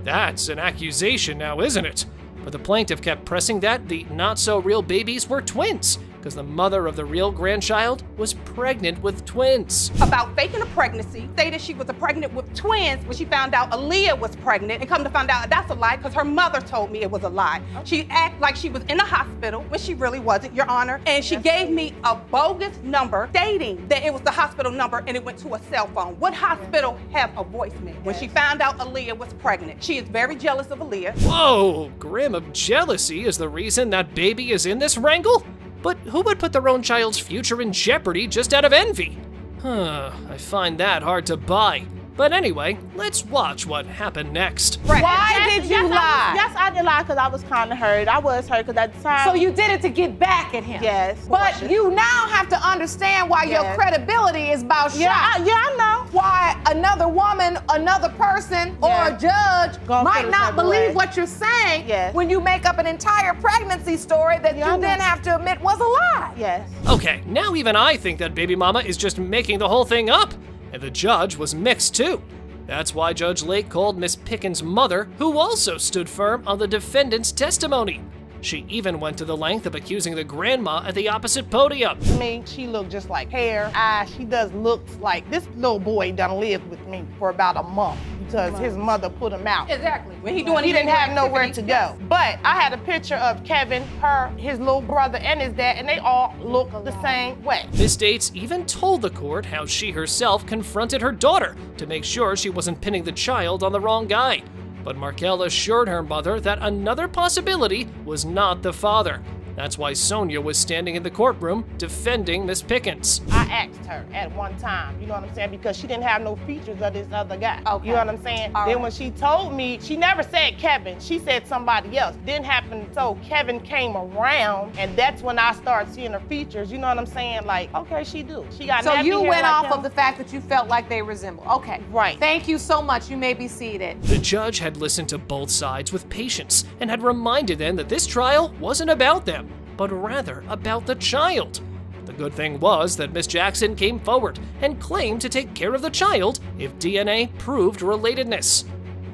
That's an accusation now, isn't it? But the plaintiff kept pressing that the not-so-real babies were twins, because the mother of the real grandchild was pregnant with twins.
About faking a pregnancy, stated she was pregnant with twins when she found out Aaliyah was pregnant, and come to find out that's a lie because her mother told me it was a lie. She acted like she was in a hospital when she really wasn't, Your Honor, and she gave me a bogus number stating that it was the hospital number and it went to a cell phone. What hospital have a voicemail? When she found out Aaliyah was pregnant, she is very jealous of Aaliyah.
Whoa, grim of jealousy is the reason that baby is in this wrangle? But who would put their own child's future in jeopardy just out of envy? I find that hard to buy. But anyway, let's watch what happened next.
Why did you lie?
Yes, I did lie because I was kind of hurt. I was hurt because at the time.
So you did it to get back at him?
Yes.
But you now have to understand why your credibility is about shot.
Yeah, I know.
why another woman, another person, or a judge might not believe what you're saying when you make up an entire pregnancy story that you then have to admit was a lie.
Yes.
Okay, now even I think that baby mama is just making the whole thing up. And the judge was mixed too. That's why Judge Lake called Miss Pickens' mother, who also stood firm on the defendant's testimony. She even went to the length of accusing the grandma at the opposite podium.
To me, she looked just like hair, eyes. She does look like this little boy done lived with me for about a month because his mother put him out.
Exactly. When
He didn't have nowhere to go. But I had a picture of Kevin, her, his little brother, and his dad, and they all look the same way.
Miss Dates even told the court how she herself confronted her daughter to make sure she wasn't pinning the child on the wrong guy. But Markel assured her mother that another possibility was not the father. That's why Sonia was standing in the courtroom defending Miss Pickens.
I asked her at one time, you know what I'm saying, because she didn't have no features of this other guy. Okay. You know what I'm saying? Then when she told me, she never said Kevin, she said somebody else. Didn't happen, so Kevin came around, and that's when I started seeing her features, you know what I'm saying? Like, okay, she do. She got
So
nappy
you
hair
went
like
off
him.
of the fact that you felt like they resemble. Okay.
Right.
Thank you so much. You may be seated.
The judge had listened to both sides with patience and had reminded them that this trial wasn't about them, but rather about the child. The good thing was that Miss Jackson came forward and claimed to take care of the child if DNA proved relatedness.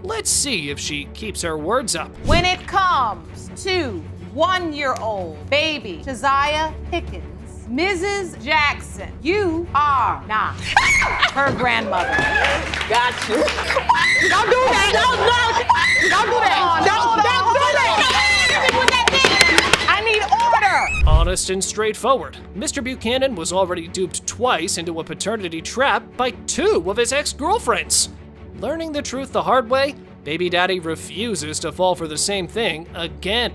Let's see if she keeps her words up.
When it comes to 1-year-old baby Josiah Pickens, Mrs. Jackson, you are not her grandmother.
Got you. Don't do that. Don't do that. Don't do that. I need order.
Honest and straightforward, Mr. Buchanan was already duped twice into a paternity trap by 2 of his ex-girlfriends. Learning the truth the hard way, baby daddy refuses to fall for the same thing again.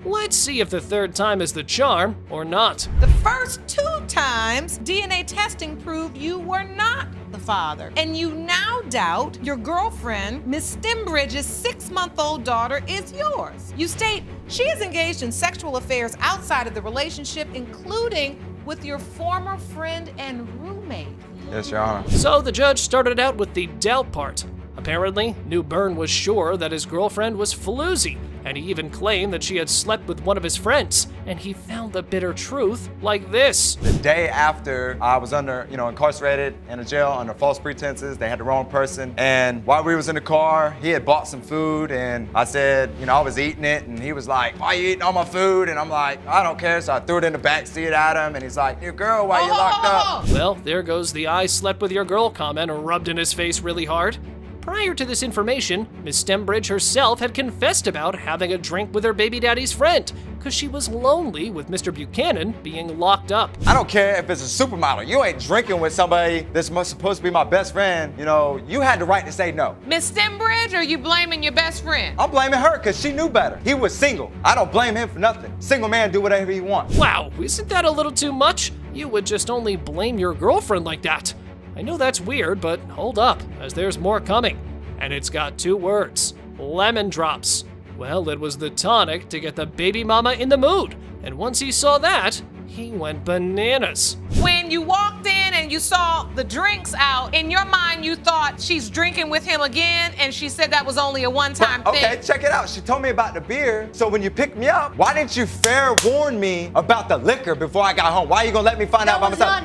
Let's see if the third time is the charm or not.
The first 2 times, DNA testing proved you were not the father. And you now doubt your girlfriend, Miss Stembridge's 6-month-old daughter, is yours. You state she is engaged in sexual affairs outside of the relationship, including with your former friend and roommate.
Yes, Your Honor.
So the judge started out with the doubt part. Apparently, New Bern was sure that his girlfriend was floozy, and he even claimed that she had slept with one of his friends, and he found the bitter truth like this.
The day after I was incarcerated in a jail under false pretenses, they had the wrong person, and while we was in the car, he had bought some food, and I said, I was eating it, and he was like, why are you eating all my food? And I'm like, I don't care, so I threw it in the back seat at him, and he's like, your girl, why you locked up?
Well, there goes the I slept with your girl comment rubbed in his face really hard. Prior to this information, Miss Stembridge herself had confessed about having a drink with her baby daddy's friend, because she was lonely with Mr. Buchanan being locked up.
I don't care if it's a supermodel. You ain't drinking with somebody that's supposed to be my best friend. You had the right to say no.
Miss Stembridge, or are you blaming your best friend?
I'm blaming her because she knew better. He was single. I don't blame him for nothing. Single man do whatever he wants.
Wow, isn't that a little too much? You would just only blame your girlfriend like that. I know that's weird, but hold up, as there's more coming. And it's got 2 words, lemon drops. Well, it was the tonic to get the baby mama in the mood. And once he saw that, he went bananas.
When you walked in and you saw the drinks out, in your mind you thought she's drinking with him again, and she said that was only a one-time thing.
Okay, check it out. She told me about the beer. So when you picked me up, why didn't you fair warn me about the liquor before I got home? Why are you gonna let me find out by myself?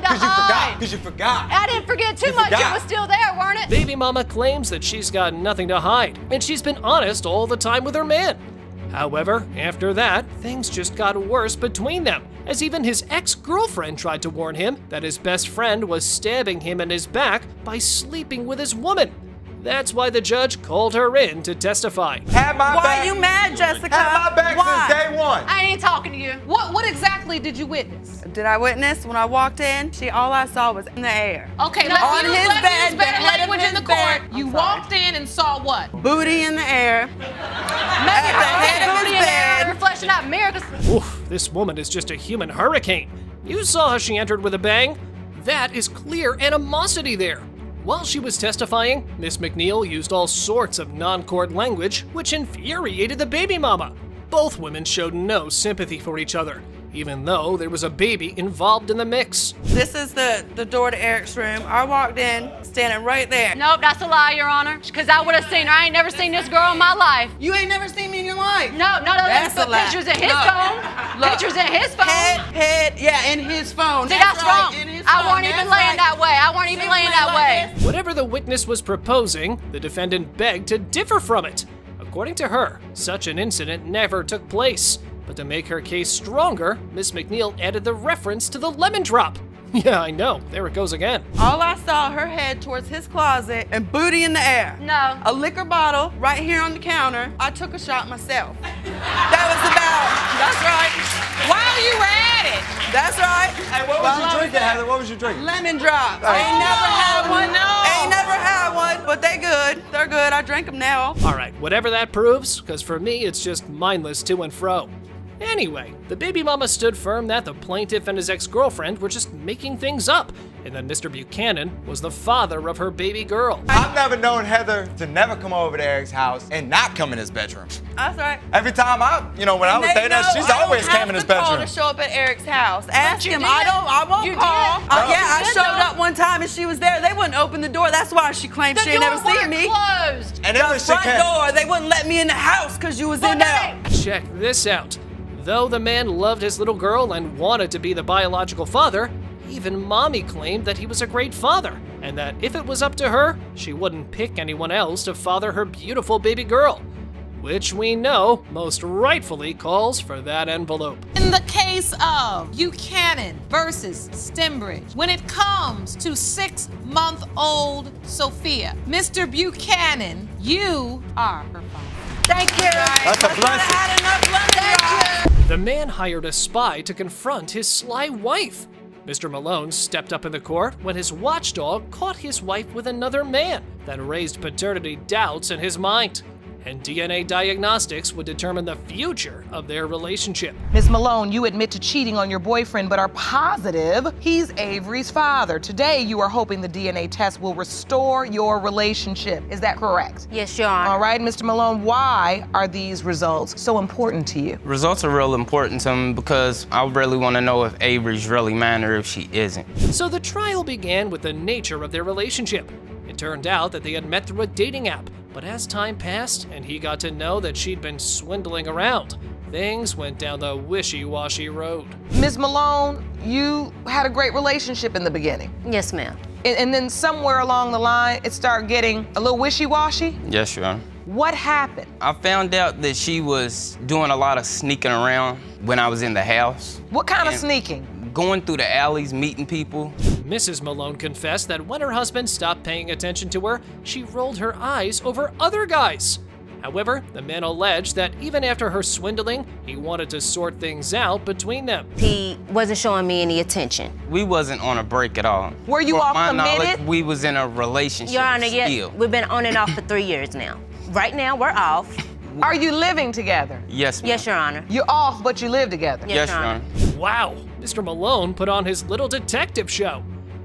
Because you forgot.
I didn't forget too much. It was still there, weren't it?
Baby mama claims that she's got nothing to hide, and she's been honest all the time with her man. However, after that, things just got worse between them, as even his ex-girlfriend tried to warn him that his best friend was stabbing him in his back by sleeping with his woman. That's why the judge called her in to testify.
Have my
Why
back.
are you mad, Jessica?
Have my back
Why?
since day one.
I ain't talking to you.
What exactly did you witness?
Did I witness when I walked in? All I saw was in the air.
Okay,
on his bed,
use
the
better
head of
language in
his
the court.
bed.
You walked in and saw what?
Booty in the air.
Maybe
the head of his bed.
reflection out mirror.
Oof, this woman is just a human hurricane. You saw how she entered with a bang? That is clear animosity there. While she was testifying, Miss McNeil used all sorts of non-court language, which infuriated the baby mama. Both women showed no sympathy for each other, even though there was a baby involved in the mix.
This is the door to Eric's room. I walked in, standing right there.
Nope, that's a lie, Your Honor. Because I would have seen her. I ain't never seen this girl in my life.
You ain't never seen me in your life?
No,
That's
but
a lie.
pictures in his
Look,
phone.
look.
Pictures in his phone.
Yeah, in his phone.
See, that's
right,
wrong.
in his
I
phone.
weren't even
That's
laying
right.
that way. I weren't even laying that way.
Whatever the witness was proposing, the defendant begged to differ from it. According to her, such an incident never took place. But to make her case stronger, Miss McNeil added the reference to the lemon drop. Yeah, I know. There it goes again.
All I saw, her head towards his closet and booty in the air.
No.
A liquor bottle right here on the counter. I took a shot myself. That was that's right.
While you were at it.
That's right.
Hey, what was you drinking, Heather? What was you drinking?
Lemon drops. Ain't never had one. Ain't never had one, but they good. They're good. I drink them now.
All right, whatever that proves, because for me, it's just mindless to and fro. Anyway, the baby mama stood firm that the plaintiff and his ex-girlfriend were just making things up, and that Mr. Buchanan was the father of her baby girl.
I've never known Heather to never come over to Eric's house and not come in his bedroom.
That's right.
Every time when I was dating her, she's always came in his bedroom.
I don't have to show up at Eric's house. Ask
you
him.
did.
I won't
You
call.
did.
I
You did,
showed
though.
up one time and she was there. They wouldn't open the door. That's why she claimed
The
she ain't never
door
seen me.
closed.
And
The front door, they wouldn't let me in the house because you was in there.
Check this out. Though the man loved his little girl and wanted to be the biological father, even mommy claimed that he was a great father, and that if it was up to her, she wouldn't pick anyone else to father her beautiful baby girl, which we know most rightfully calls for that envelope.
In the case of Buchanan versus Stembridge, when it comes to 6-month-old Sophia, Mr. Buchanan, you are her father.
Thank you.
That's a blessing.
The man hired a spy to confront his sly wife. Mr. Malone stepped up in the court when his watchdog caught his wife with another man that raised paternity doubts in his mind. And DNA diagnostics would determine the future of their relationship.
Ms. Malone, you admit to cheating on your boyfriend, but are positive he's Avery's father. Today, you are hoping the DNA test will restore your relationship. Is that correct?
Yes, Your Honor.
All right, Mr. Malone, why are these results so important to you?
Results are real important to me because I really want to know if Avery's really mine or if she isn't.
So the trial began with the nature of their relationship. It turned out that they had met through a dating app, but as time passed and he got to know that she'd been swindling around, things went down the wishy-washy road.
Ms. Malone, you had a great relationship in the beginning.
Yes, ma'am.
And then somewhere along the line, it started getting a little wishy-washy.
Yes, Your Honor.
What happened?
I found out that she was doing a lot of sneaking around when I was in the house.
What kind of sneaking?
Going through the alleys, meeting people.
Mrs. Malone confessed that when her husband stopped paying attention to her, she rolled her eyes over other guys. However, the man alleged that even after her swindling, he wanted to sort things out between them.
He wasn't showing me any attention.
We wasn't on a break at all.
Were you all
my
committed?
knowledge, we was in a relationship
Your Honor,
still.
yeah, we've been on and off for 3 years now. Right now, we're off.
Are you living together?
Yes, ma'am.
Yes, Your Honor.
You're off, but you live together?
Yes, Your Honor.
Wow, Mr. Malone put on his little detective show.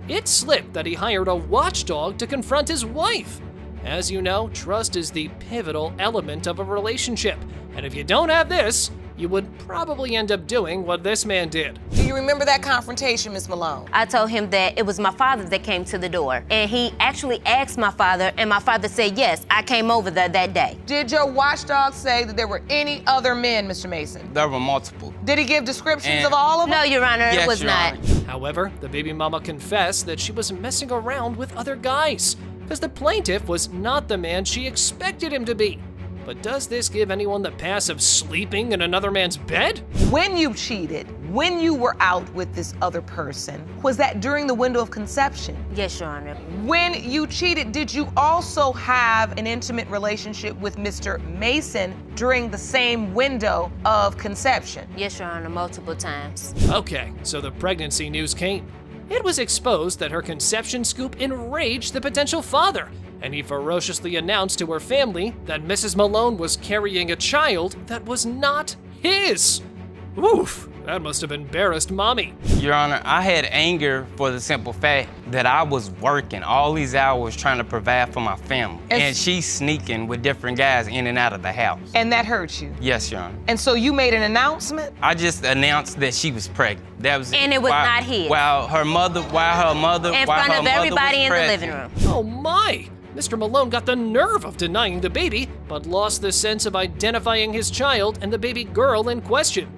It slipped that he hired a watchdog to confront his wife. As you know, trust is the pivotal element of a relationship, and if you don't have this, you would probably end up doing what this man did.
Do you remember that confrontation, Ms. Malone?
I told him that it was my father that came to the door, and he actually asked my father, and my father said, yes, I came over there that day.
Did your watchdog say that there were any other men, Mr. Mason?
There were multiple.
Did he give descriptions of all of them?
No, Your Honor,
Yes,
it was
Your
not.
Honor.
However, the baby mama confessed that she was messing around with other guys, because the plaintiff was not the man she expected him to be. But does this give anyone the pass of sleeping in another man's bed?
When you cheated, when you were out with this other person, was that during the window of conception?
Yes, Your Honor.
When you cheated, did you also have an intimate relationship with Mr. Mason during the same window of conception?
Yes, Your Honor, multiple times.
Okay, so the pregnancy news came. It was exposed that her conception scoop enraged the potential father, and he ferociously announced to her family that Mrs. Malone was carrying a child that was not his. Oof, That must have embarrassed Mommy.
Your Honor, I had anger for the simple fact that I was working all these hours trying to provide for my family. And she's sneaking with different guys in and out of the house.
And that hurt you?
Yes, Your Honor.
And so you made an announcement?
I just announced that she was pregnant. That was
And it was not his.
While her mother
in front of everybody in the living room.
Oh my! Mr. Malone got the nerve of denying the baby, but lost the sense of identifying his child and the baby girl in question.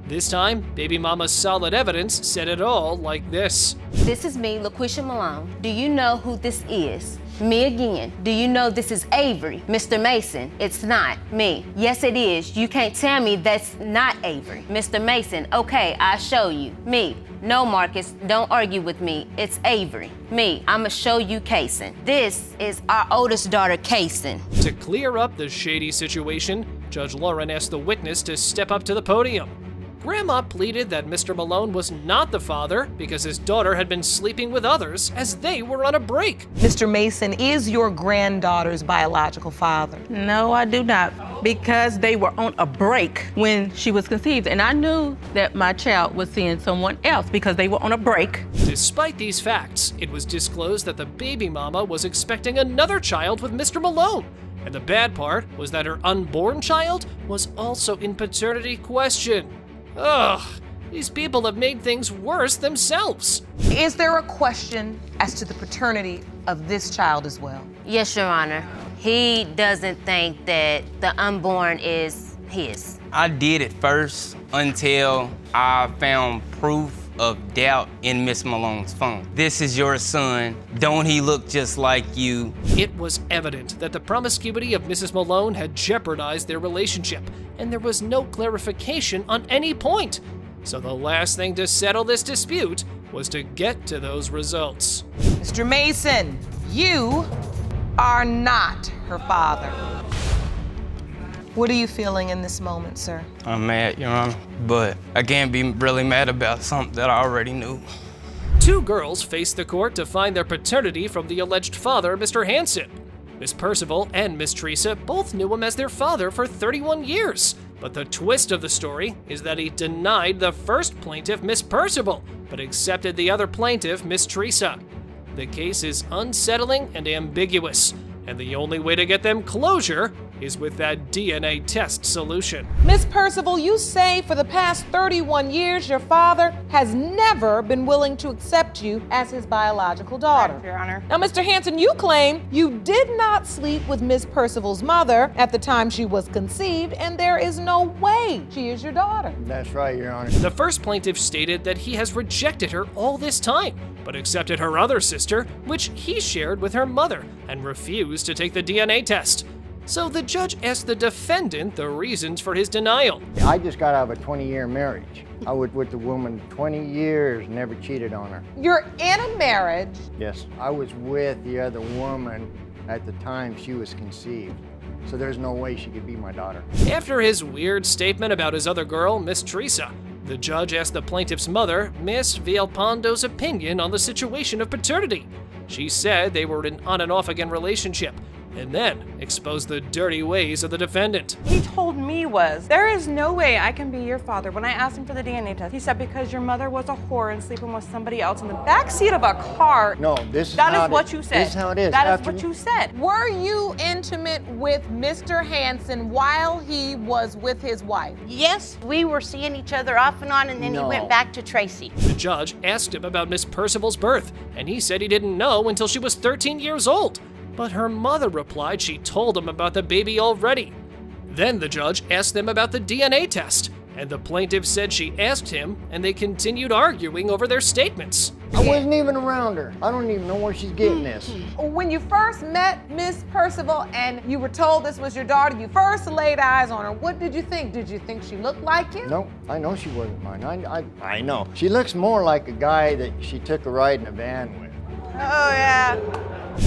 This time, baby mama's solid evidence said it all like this.
This is me, LaQuisha Malone. Do you know who this is? Me again. Do you know this is Avery? Mr. Mason, it's not me. Yes, it is. You can't tell me that's not Avery. Mr. Mason, okay, I'll show you. Me. No, Marcus, don't argue with me. It's Avery. Me, I'ma show you Kaysen. This is our oldest daughter, Kaysen.
To clear up the shady situation, Judge Lauren asked the witness to step up to the podium. Grandma pleaded that Mr. Malone was not the father because his daughter had been sleeping with others as they were on a break.
Mr. Mason is your granddaughter's biological father.
No, I do not, because they were on a break when she was conceived, and I knew that my child was seeing someone else because they were on a break.
Despite these facts, it was disclosed that the baby mama was expecting another child with Mr. Malone. And the bad part was that her unborn child was also in paternity question. Ugh, these people have made things worse themselves.
Is there a question as to the paternity of this child as well?
Yes, Your Honor. He doesn't think that the unborn is his.
I did it first until I found proof of doubt in Miss Malone's phone. This is your son. Don't he look just like you?
It was evident that the promiscuity of Mrs. Malone had jeopardized their relationship, and there was no clarification on any point. So the last thing to settle this dispute was to get to those results.
Mr. Mason, you are not her father. What are you feeling in this moment, sir?
I'm mad, Your Honor, but I can't be really mad about something that I already knew.
Two girls faced the court to find their paternity from the alleged father, Mr. Hansen. Miss Percival and Miss Teresa both knew him as their father for 31 years. But the twist of the story is that he denied the first plaintiff, Miss Percival, but accepted the other plaintiff, Miss Teresa. The case is unsettling and ambiguous, and the only way to get them closure is with that DNA test solution.
Miss Percival, you say for the past 31 years your father has never been willing to accept you as his biological daughter.
Correct, Your Honor.
Now, Mr. Hansen, you claim you did not sleep with Miss Percival's mother at the time she was conceived, and there is no way she is your daughter.
That's right, Your Honor.
The first plaintiff stated that he has rejected her all this time, but accepted her other sister, which he shared with her mother, and refused to take the DNA test. So the judge asked the defendant the reasons for his denial.
I just got out of a 20-year marriage. I was with the woman 20 years, never cheated on her.
You're in a marriage.
Yes, I was with the other woman at the time she was conceived. So there's no way she could be my daughter.
After his weird statement about his other girl, Miss Teresa, the judge asked the plaintiff's mother, Miss Villalpando's opinion on the situation of paternity. She said they were in an on and off again relationship, and then exposed the dirty ways of the defendant.
He told me there is no way I can be your father. When I asked him for the DNA test, he said because your mother was a whore and sleeping with somebody else in the backseat of a car.
No, this is
That
how
is what
it,
you said.
This is how it is.
That is what you said.
Were you intimate with Mr. Hansen while he was with his wife?
Yes, we were seeing each other off and on, and then he went back to Tracy.
The judge asked him about Miss Percival's birth, and he said he didn't know until she was 13 years old. But her mother replied she told him about the baby already. Then the judge asked them about the DNA test, and the plaintiff said she asked him, and they continued arguing over their statements.
I wasn't even around her. I don't even know where she's getting this.
When you first met Miss Percival and you were told this was your daughter, you first laid eyes on her. What did you think? Did you think she looked like you?
No, I know she wasn't mine. I know. She looks more like a guy that she took a ride in a van with.
Oh, yeah.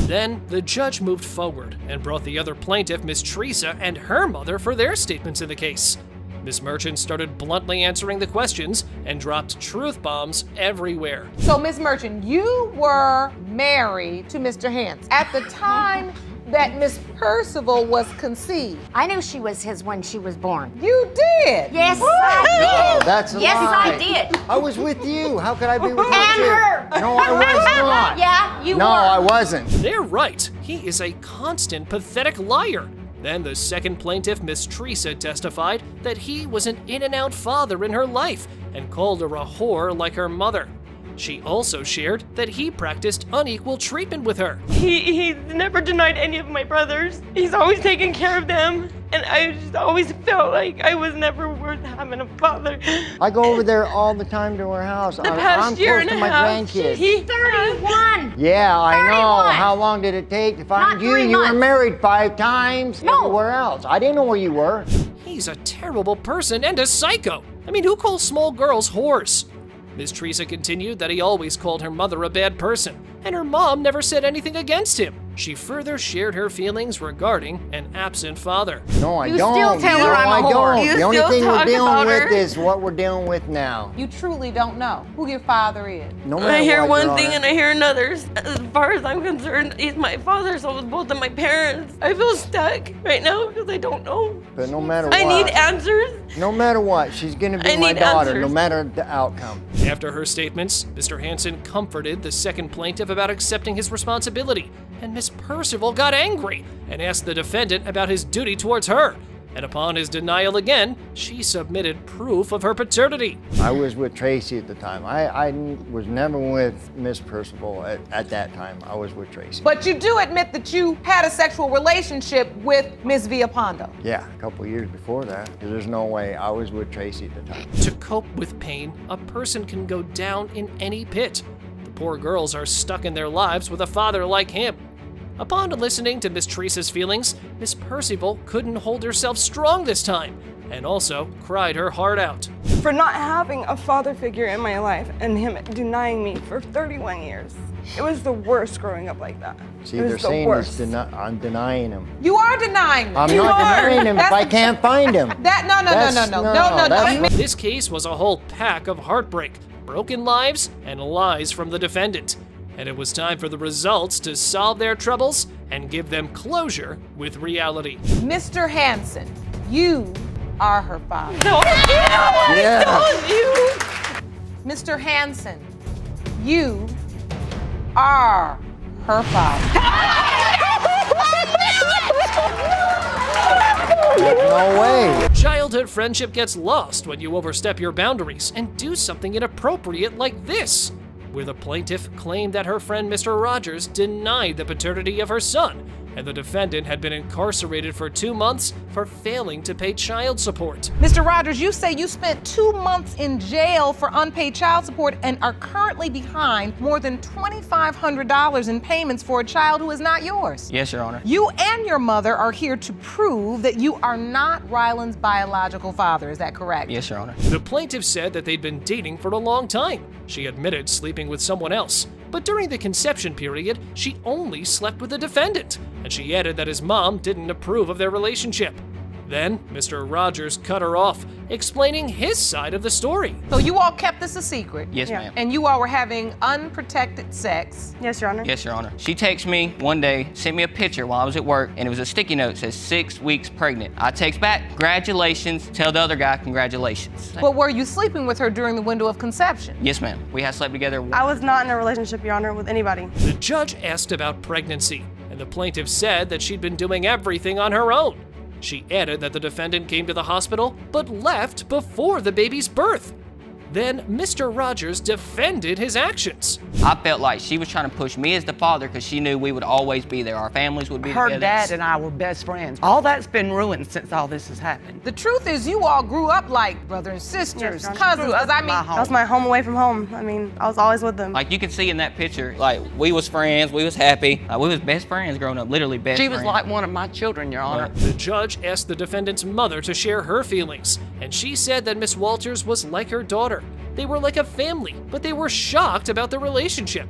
Then the judge moved forward and brought the other plaintiff, Miss Teresa, and her mother for their statements in the case. Miss Merchant started bluntly answering the questions and dropped truth bombs everywhere.
So, Miss Merchant, you were married to Mr. Hansen. At the time
that Miss Percival was conceived?
I knew she was his when she was born.
You did?
Yes,
No,
I did.
that's a
Yes,
lie.
I did.
I was with you. How could I be with you?
And her.
No, I was not.
Yeah, you
no,
were.
I wasn't.
They're right. He is a constant, pathetic liar. Then the second plaintiff, Miss Teresa, testified that he was an in-and-out father in her life and called her a whore like her mother. She also shared that he practiced unequal treatment with her.
He's never denied any of my brothers. He's always taken care of them. And I just always felt like I was never worth having a father.
I go over there all the time to her house.
The past
I'm
year
close
and
to
a
my
half,
grandkids.
He's 31.
Yeah, I know.
31.
How long did it take to find
Not
you?
3
You were
months.
married 5 times.
No.
Everywhere else. I didn't know where you were.
He's a terrible person and a psycho. I mean, who calls small girls whores? Miss Teresa continued that he always called her mother a bad person, and her mom never said anything against him. She further shared her feelings regarding an absent father.
No, I
You
don't.
still tell her
no,
I'm a
I
whore.
don't.
You
The only
still
thing we're
talk
dealing
about
with
her.
is what we're dealing with now.
You truly don't know who your father is.
No matter
I hear
what, Your
one thing
Honor.
and I hear another. As far as I'm concerned, he's my father, so was both of my parents. I feel stuck right now because I don't know.
But no matter
I
what.
need answers.
No matter what, she's gonna be
I
my
need
daughter,
answers.
no matter the outcome.
After her statements, Mr. Hansen comforted the second plaintiff about accepting his responsibility, and Miss Percival got angry and asked the defendant about his duty towards her. And upon his denial again, she submitted proof of her paternity.
I was with Tracy at the time. I was never with Miss Percival at that time. I was with Tracy.
But you do admit that you had a sexual relationship with Miss Villapando.
Yeah, a couple years before that, because there's no way. I was with Tracy at the time.
To cope with pain, a person can go down in any pit. The poor girls are stuck in their lives with a father like him. Upon listening to Miss Teresa's feelings, Miss Percival couldn't hold herself strong this time, and also cried her heart out.
For not having a father figure in my life and him denying me for 31 years. It was the worst growing up like that.
See,
it was
they're
the
saying
worst.
I'm denying him.
You are denying them.
I'm
You
not
are.
denying him if
That's
I
the-
can't find him.
No.
This case was a whole pack of heartbreak, broken lives, and lies from the defendant. And it was time for the results to solve their troubles and give them closure with reality.
Mr. Hansen, you are her father.
No,
Yeah.
told you.
Mr. Hansen, you are her father.
No way.
Childhood friendship gets lost when you overstep your boundaries and do something inappropriate like this, where the plaintiff claimed that her friend Mr. Rogers denied the paternity of her son, and the defendant had been incarcerated for 2 months for failing to pay child support.
Mr. Rogers, you say you spent 2 months in jail for unpaid child support and are currently behind more than $2,500 in payments for a child who is not yours.
Yes, Your Honor.
You and your mother are here to prove that you are not Ryland's biological father. Is that correct?
Yes, Your Honor.
The plaintiff said that they'd been dating for a long time. She admitted sleeping with someone else, but during the conception period, she only slept with the defendant, and she added that his mom didn't approve of their relationship. Then, Mr. Rogers cut her off, explaining his side of the story.
So you all kept this a secret?
Yes, ma'am.
And you all were having unprotected sex?
Yes, Your Honor.
Yes, Your Honor. She texted me one day, sent me a picture while I was at work, and it was a sticky note that says 6 weeks pregnant. I text back, congratulations, tell the other guy congratulations.
But were you sleeping with her during the window of conception?
Yes, ma'am. We had slept together.
I was not in a relationship, Your Honor, with anybody.
The judge asked about pregnancy, and the plaintiff said that she'd been doing everything on her own. She added that the defendant came to the hospital but left before the baby's birth. Then Mr. Rogers defended his actions.
I felt like she was trying to push me as the father because she knew we would always be there. Our families would be
Her
together.
dad and I were best friends. All that's been ruined since all this has happened.
The truth is you all grew up like brother and sisters,
Yes,
cousins. I mean,
that was my home away from home. I mean, I was always with them.
Like you can see in that picture, like we was friends, we was happy, we was best friends growing up, literally best
She
friends.
was like one of my children, Your Honor.
The judge asked the defendant's mother to share her feelings, and she said that Miss Walters was like her daughter. They were like a family, but they were shocked about the relationship.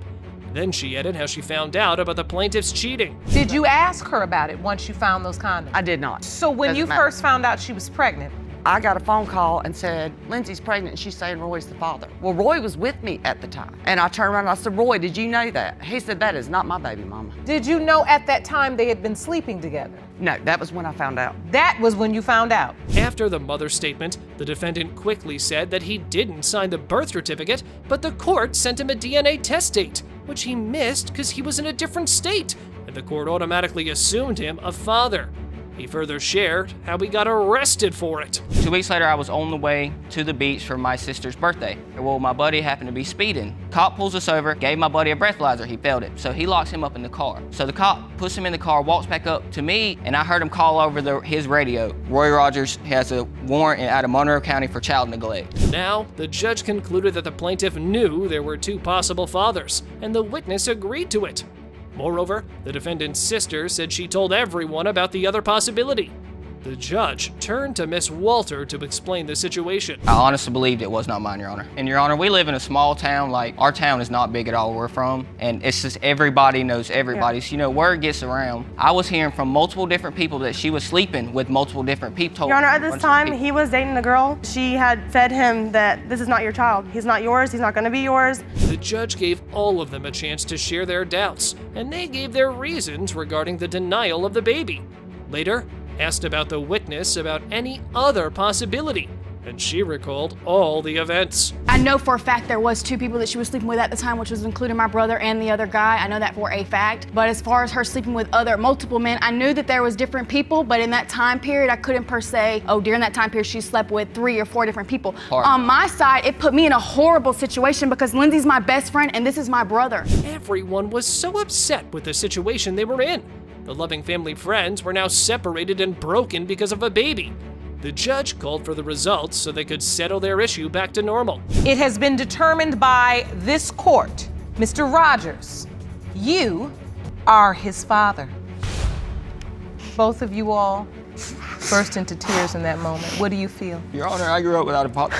Then she added how she found out about the plaintiff's cheating.
did you ask her about it once you found those condoms?
I did not.
So when
Doesn't
you
matter.
first found out she was pregnant,
I got a phone call and said, Lindsay's pregnant and she's saying Roy's the father. Well, Roy was with me at the time. And I turned around and I said, Roy, did you know that? He said, that is not my baby mama.
Did you know at that time they had been sleeping together?
No, that was when I found out.
That was when you found out.
After the mother's statement, the defendant quickly said that he didn't sign the birth certificate, but the court sent him a DNA test date, which he missed because he was in a different state, and the court automatically assumed him a father. He further shared how he got arrested for it.
2 weeks later, I was on the way to the beach for my sister's birthday. Well, my buddy happened to be speeding. Cop pulls us over, gave my buddy a breathalyzer, he failed it. So he locks him up in the car. So the cop puts him in the car, walks back up to me, and I heard him call over his radio. Roy Rogers has a warrant out of Monroe County for child neglect.
Now, the judge concluded that the plaintiff knew there were 2 possible fathers, and the witness agreed to it. Moreover, the defendant's sister said she told everyone about the other possibility. The judge turned to Miss Walter to explain the situation.
I honestly believed it was not mine, Your Honor. And Your Honor, we live in a small town. Like, our town is not big at all where we're from. And it's just everybody knows everybody. So, word gets around. I was hearing from multiple different people that she was sleeping with multiple different people.
Your Honor, at this time, he was dating a girl. She had fed him that this is not your child. He's not yours. He's not going to be yours.
The judge gave all of them a chance to share their doubts, and they gave their reasons regarding the denial of the baby. Later, asked about the witness about any other possibility, and she recalled all the events.
I know for a fact there was 2 people that she was sleeping with at the time, which was including my brother and the other guy. I know that for a fact. But as far as her sleeping with multiple men, I knew that there was different people, but in that time period, I couldn't per se, during that time period, she slept with 3 or 4 different people. On my side, it put me in a horrible situation because Lindsay's my best friend and this is my brother.
Everyone was so upset with the situation they were in. The loving family friends were now separated and broken because of a baby. The judge called for the results so they could settle their issue back to normal.
It has been determined by this court, Mr. Rogers, you are his father. Both of you all burst into tears in that moment. What do you feel?
Your Honor, I grew up without a father.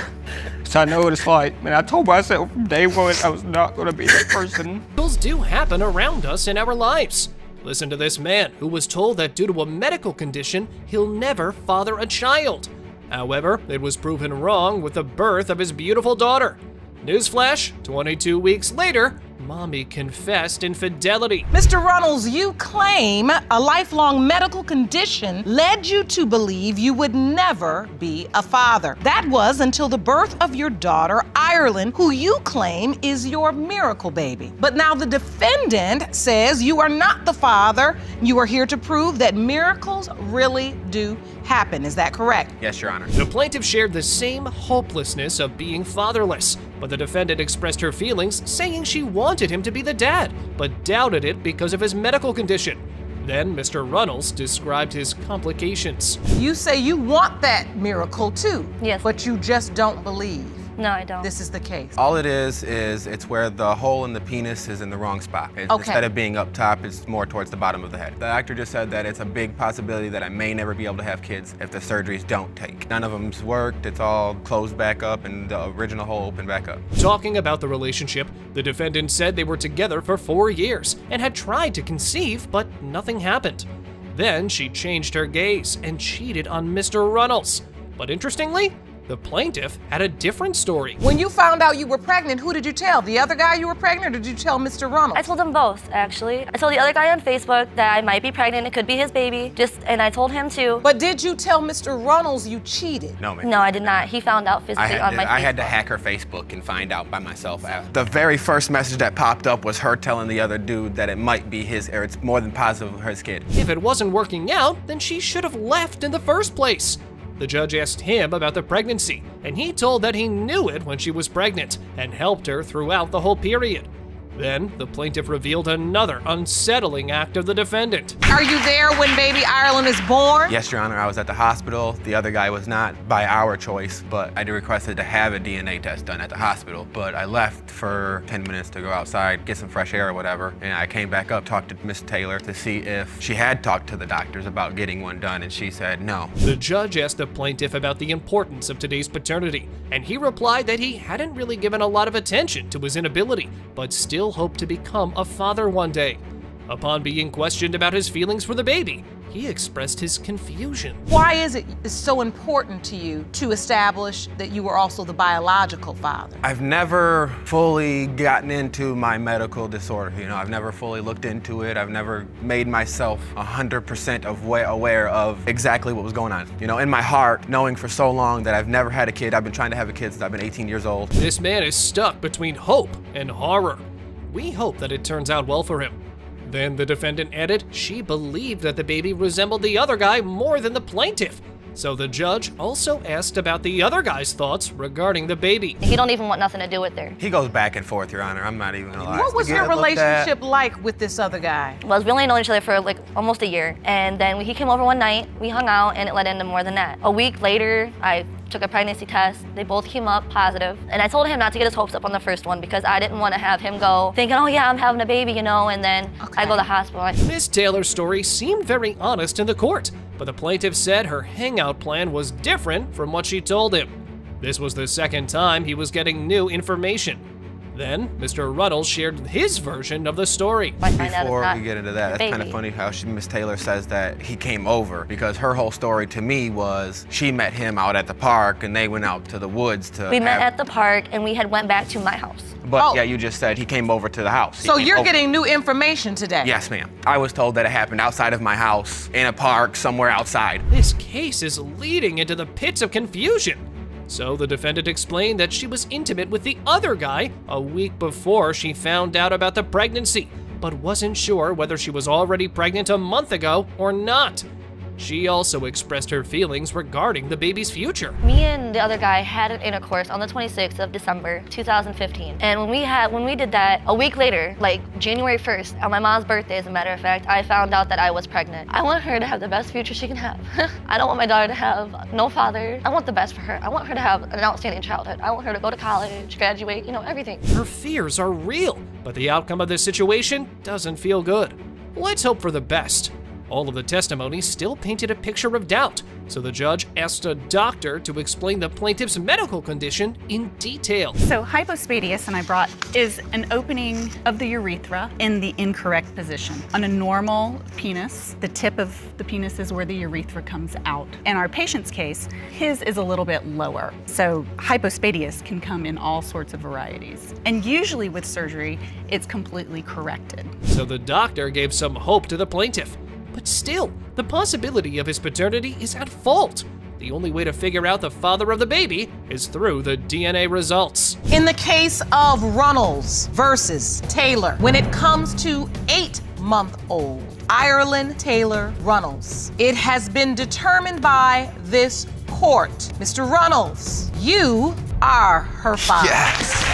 So I know what it's like. And I told myself from day one I was not going to be that person.
Things do happen around us in our lives. Listen to this man who was told that due to a medical condition, he'll never father a child. However, it was proven wrong with the birth of his beautiful daughter. Newsflash, 22 weeks later, Mommy confessed infidelity.
Mr. Runnels, you claim a lifelong medical condition led you to believe you would never be a father. That was until the birth of your daughter, Ireland, who you claim is your miracle baby. But now the defendant says you are not the father. You are here to prove that miracles really do happen. Is that correct?
Yes, Your Honor.
The plaintiff shared the same hopelessness of being fatherless, but the defendant expressed her feelings, saying she wanted him to be the dad, but doubted it because of his medical condition. Then Mr. Runnels described his complications.
You say you want that miracle too.
Yes.
But you just don't believe.
No, I don't.
This is the case.
All it is it's where the hole in the penis is in the wrong spot.
Okay.
Instead of being up top, it's more towards the bottom of the head. The actor just said that it's a big possibility that I may never be able to have kids if the surgeries don't take. None of them's worked. It's all closed back up and the original hole opened back up.
Talking about the relationship, the defendant said they were together for 4 years and had tried to conceive, but nothing happened. Then she changed her gaze and cheated on Mr. Runnels. But interestingly, the plaintiff had a different story.
When you found out you were pregnant, who did you tell? The other guy you were pregnant, or did you tell Mr. Runnels?
I told them both, actually. I told the other guy on Facebook that I might be pregnant, it could be his baby, and I told him too.
But did you tell Mr. Runnels you cheated?
No, ma'am.
No, I did not. He found out physically on my Facebook.
I had to hack her Facebook and find out by myself. The very first message that popped up was her telling the other dude that it might be his, or it's more than positive his kid.
If it wasn't working out, then she should have left in the first place. The judge asked him about the pregnancy, and he told that he knew it when she was pregnant and helped her throughout the whole period. Then, the plaintiff revealed another unsettling act of the defendant.
Are you there when baby Ireland is born?
Yes, Your Honor, I was at the hospital. The other guy was not by our choice, but I requested to have a DNA test done at the hospital. But I left for 10 minutes to go outside, get some fresh air or whatever, and I came back up, talked to Miss Taylor to see if she had talked to the doctors about getting one done, and she said no.
The judge asked the plaintiff about the importance of today's paternity, and he replied that he hadn't really given a lot of attention to his inability, but still hoped to become a father one day. Upon being questioned about his feelings for the baby, he expressed his confusion.
Why is it so important to you to establish that you were also the biological father?
I've never fully gotten into my medical disorder. I've never fully looked into it. I've never made myself 100% aware of exactly what was going on. In my heart, knowing for so long that I've never had a kid. I've been trying to have a kid since I've been 18 years old.
This man is stuck between hope and horror. We hope that it turns out well for him. Then the defendant added she believed that the baby resembled the other guy more than the plaintiff. So the judge also asked about the other guy's thoughts regarding the baby.
He don't even want nothing to do with her.
He goes back and forth, Your Honor. I'm not even gonna lie.
What was your relationship like with this other guy?
Well, we only known each other for like almost a year. And then he came over one night, we hung out, and it led into more than that. A week later, I took a pregnancy test. They both came up positive. And I told him not to get his hopes up on the first one because I didn't want to have him go thinking, oh yeah, I'm having a baby, and then I go to the hospital.
Miss Taylor's story seemed very honest in the court, but the plaintiff said her hangout plan was different from what she told him. This was the second time he was getting new information. Then, Mr. Ruddles shared his version of the story.
Before we get into that, that's kind of funny how Miss Taylor says that he came over, because her whole story to me was she met him out at the park and they went out to the woods to
We met at the park and we had went back to my house.
But yeah, you just said he came over to the house.
So you're getting new information today?
Yes, ma'am. I was told that it happened outside of my house, in a park, somewhere outside.
This case is leading into the pits of confusion. So the defendant explained that she was intimate with the other guy a week before she found out about the pregnancy, but wasn't sure whether she was already pregnant a month ago or not. She also expressed her feelings regarding the baby's future.
Me and the other guy had an intercourse on the 26th of December, 2015. And when we did that, a week later, like January 1st, on my mom's birthday, as a matter of fact, I found out that I was pregnant. I want her to have the best future she can have. I don't want my daughter to have no father. I want the best for her. I want her to have an outstanding childhood. I want her to go to college, graduate, everything.
Her fears are real, but the outcome of this situation doesn't feel good. Let's hope for the best. All of the testimony still painted a picture of doubt, so the judge asked a doctor to explain the plaintiff's medical condition in detail.
So hypospadias, and I brought, is an opening of the urethra in the incorrect position. On a normal penis, the tip of the penis is where the urethra comes out. In our patient's case, his is a little bit lower. So hypospadias can come in all sorts of varieties. And usually with surgery, it's completely corrected.
So the doctor gave some hope to the plaintiff. But still, the possibility of his paternity is at fault. The only way to figure out the father of the baby is through the DNA results.
In the case of Runnels versus Taylor, when it comes to 8-month-old Ireland Taylor Runnels, it has been determined by this court. Mr. Runnels, you are her father.
Yes.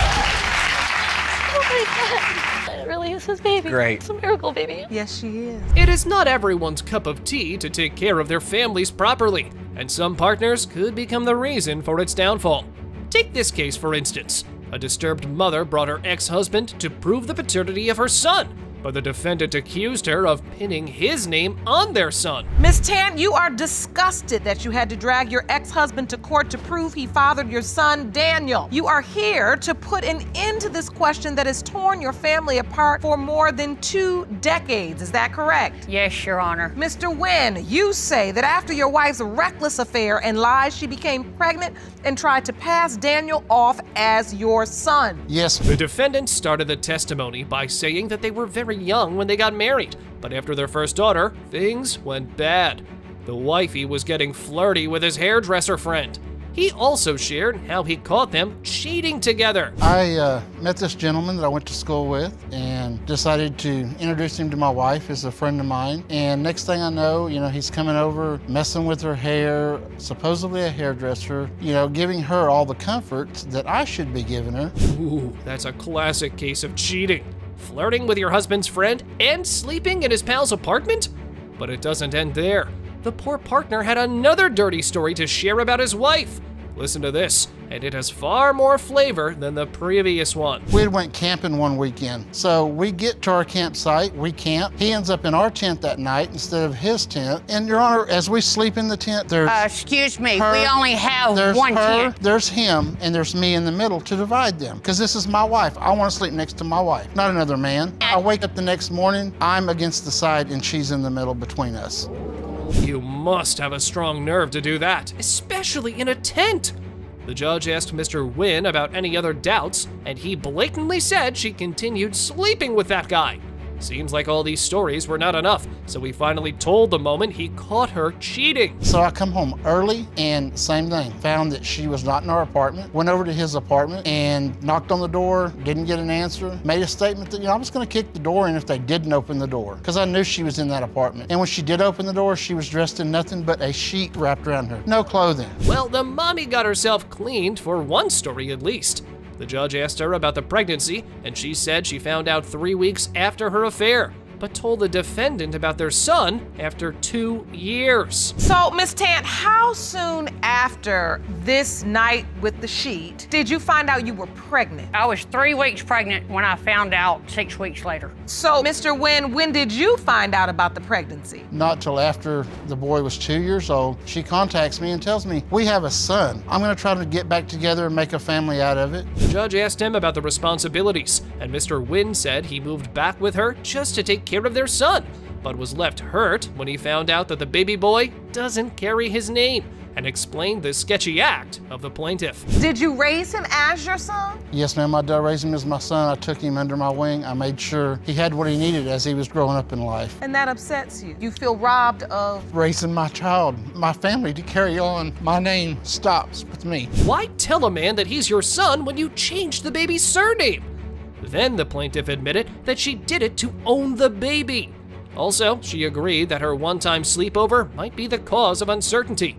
Oh my God. It really is his baby.
Great.
It's a miracle baby.
Yes, she is.
It is not everyone's cup of tea to take care of their families properly, and some partners could become the reason for its downfall. Take this case, for instance. A disturbed mother brought her ex-husband to prove the paternity of her son, but the defendant accused her of pinning his name on their son.
Miss Tan, you are disgusted that you had to drag your ex-husband to court to prove he fathered your son, Daniel. You are here to put an end to this question that has torn your family apart for more than 2 decades. Is that correct?
Yes, Your Honor.
Mr. Wynn, you say that after your wife's reckless affair and lies, she became pregnant and tried to pass Daniel off as your son.
Yes.
The defendant started the testimony by saying that they were very young when they got married, but after their first daughter, things went bad. The wifey was getting flirty with his hairdresser friend. He also shared how he caught them cheating together.
I met this gentleman that I went to school with and decided to introduce him to my wife as a friend of mine. And next thing I know, he's coming over, messing with her hair, supposedly a hairdresser, giving her all the comforts that I should be giving her.
Ooh, that's a classic case of cheating. Flirting with your husband's friend and sleeping in his pal's apartment? But it doesn't end there. The poor partner had another dirty story to share about his wife. Listen to this, and it has far more flavor than the previous one.
We went camping one weekend. So we get to our campsite, we camp. He ends up in our tent that night instead of his tent. And Your Honor, as we sleep in the tent, there's
Excuse me,
her,
we only have
there's
one
her,
tent.
There's him, and there's me in the middle to divide them. Because this is my wife. I want to sleep next to my wife, not another man. I wake up the next morning, I'm against the side, and she's in the middle between us.
You must have a strong nerve to do that, especially in a tent. The judge asked Mr. Wynn about any other doubts, and he blatantly said she continued sleeping with that guy. Seems like all these stories were not enough, so he finally told the moment he caught her cheating.
So I come home early and same thing. Found that she was not in our apartment. Went over to his apartment and knocked on the door, didn't get an answer. Made a statement that, I was gonna kick the door in if they didn't open the door, because I knew she was in that apartment. And when she did open the door, she was dressed in nothing but a sheet wrapped around her. No clothing.
Well, the mommy got herself cleaned for one story at least. The judge asked her about the pregnancy, and she said she found out 3 weeks after her affair, but told the defendant about their son after 2 years.
So, Miss Tant, how soon after this night with the sheet did you find out you were pregnant?
I was 3 weeks pregnant when I found out 6 weeks later.
So, Mr. Wynn, when did you find out about the pregnancy?
Not till after the boy was 2 years old. She contacts me and tells me, we have a son. I'm gonna try to get back together and make a family out of it.
The judge asked him about the responsibilities, and Mr. Wynn said he moved back with her just to take care of their son, but was left hurt when he found out that the baby boy doesn't carry his name, and explained the sketchy act of the plaintiff.
Did you raise him as your son?
Yes, ma'am, I did raise him as my son. I took him under my wing. I made sure he had what he needed as he was growing up in life.
And that upsets you. You feel robbed of
raising my child, my family to carry on. My name stops with me.
Why tell a man that he's your son when you changed the baby's surname? Then the plaintiff admitted that she did it to own the baby. Also, she agreed that her one-time sleepover might be the cause of uncertainty.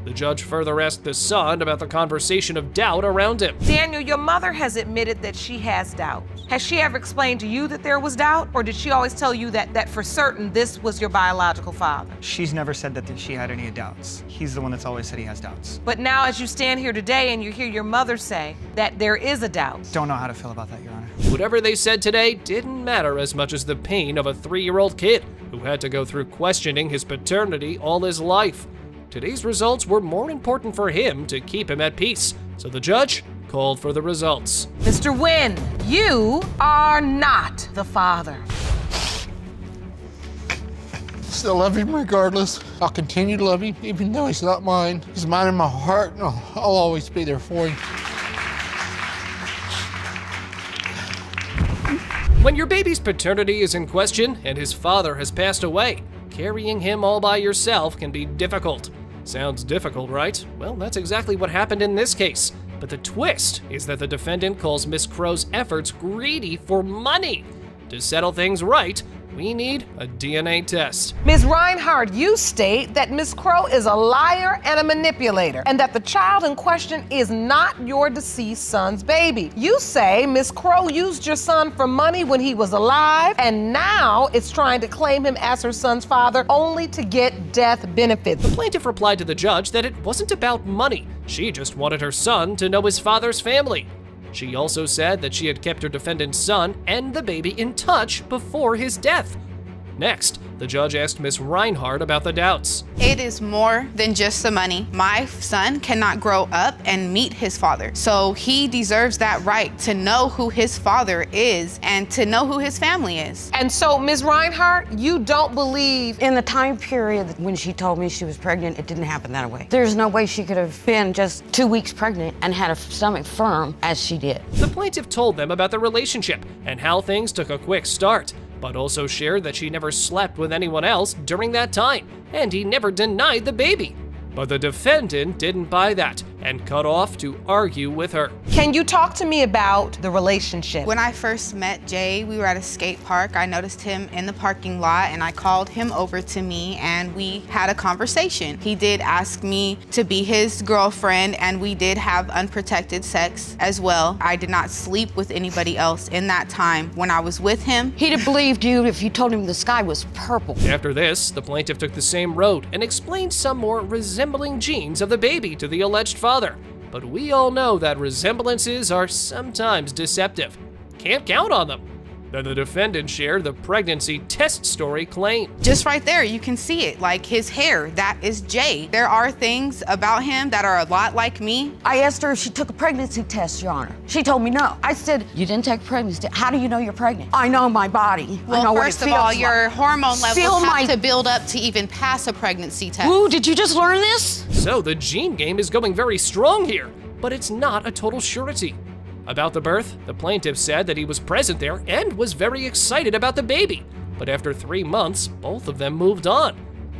The judge further asked the son about the conversation of doubt around him.
Daniel, your mother has admitted that she has doubt. Has she ever explained to you that there was doubt, or did she always tell you that for certain this was your biological father?
She's never said that she had any doubts. He's the one that's always said he has doubts.
But now as you stand here today and you hear your mother say that there is a doubt.
Don't know how to feel about that, Your Honor.
Whatever they said today didn't matter as much as the pain of a 3-year-old kid who had to go through questioning his paternity all his life. Today's results were more important for him to keep him at peace, so the judge called for the results.
Mr. Wynn, you are not the father.
Still love him regardless. I'll continue to love him even though he's not mine. He's mine in my heart, and I'll always be there for him.
When your baby's paternity is in question and his father has passed away, carrying him all by yourself can be difficult. Sounds difficult, right? Well, that's exactly what happened in this case. But the twist is that the defendant calls Miss Crow's efforts greedy for money. To settle things right, we need a DNA test.
Ms. Reinhardt, you state that Ms. Crow is a liar and a manipulator, and that the child in question is not your deceased son's baby. You say Ms. Crow used your son for money when he was alive, and now it's trying to claim him as her son's father only to get death benefits.
The plaintiff replied to the judge that it wasn't about money. She just wanted her son to know his father's family. She also said that she had kept her defendant's son and the baby in touch before his death. Next, the judge asked Miss Reinhardt about the doubts.
It is more than just the money. My son cannot grow up and meet his father. So he deserves that right to know who his father is and to know who his family is.
And so, Ms. Reinhardt, you don't believe
in the time period when she told me she was pregnant, it didn't happen that way. There's no way she could have been just 2 weeks pregnant and had her stomach firm as she did.
The plaintiff told them about the relationship and how things took a quick start, but also shared that she never slept with anyone else during that time, and he never denied the baby. But the defendant didn't buy that and cut off to argue with her.
Can you talk to me about the relationship?
When I first met Jay, we were at a skate park. I noticed him in the parking lot and I called him over to me and we had a conversation. He did ask me to be his girlfriend and we did have unprotected sex as well. I did not sleep with anybody else in that time when I was with him.
He'd have believed you if you told him the sky was purple.
After this, the plaintiff took the same road and explained some more resembling genes of the baby to the alleged father. But we all know that resemblances are sometimes deceptive. Can't count on them. Then the defendant shared the pregnancy test story claim.
Just right there, you can see it. Like his hair, that is Jay. There are things about him that are a lot like me.
I asked her if she took a pregnancy test, Your Honor. She told me no. I said, you didn't take a pregnancy test. How do you know you're pregnant? I know my body. I know
Well,
what
first
it
of
feels
all, your
like.
hormone levels
Feel
have to build up to even pass a pregnancy test.
Ooh, did you just learn this?
So the gene game is going very strong here, but it's not a total surety. About the birth, the plaintiff said that he was present there and was very excited about the baby. But after 3 months, both of them moved on.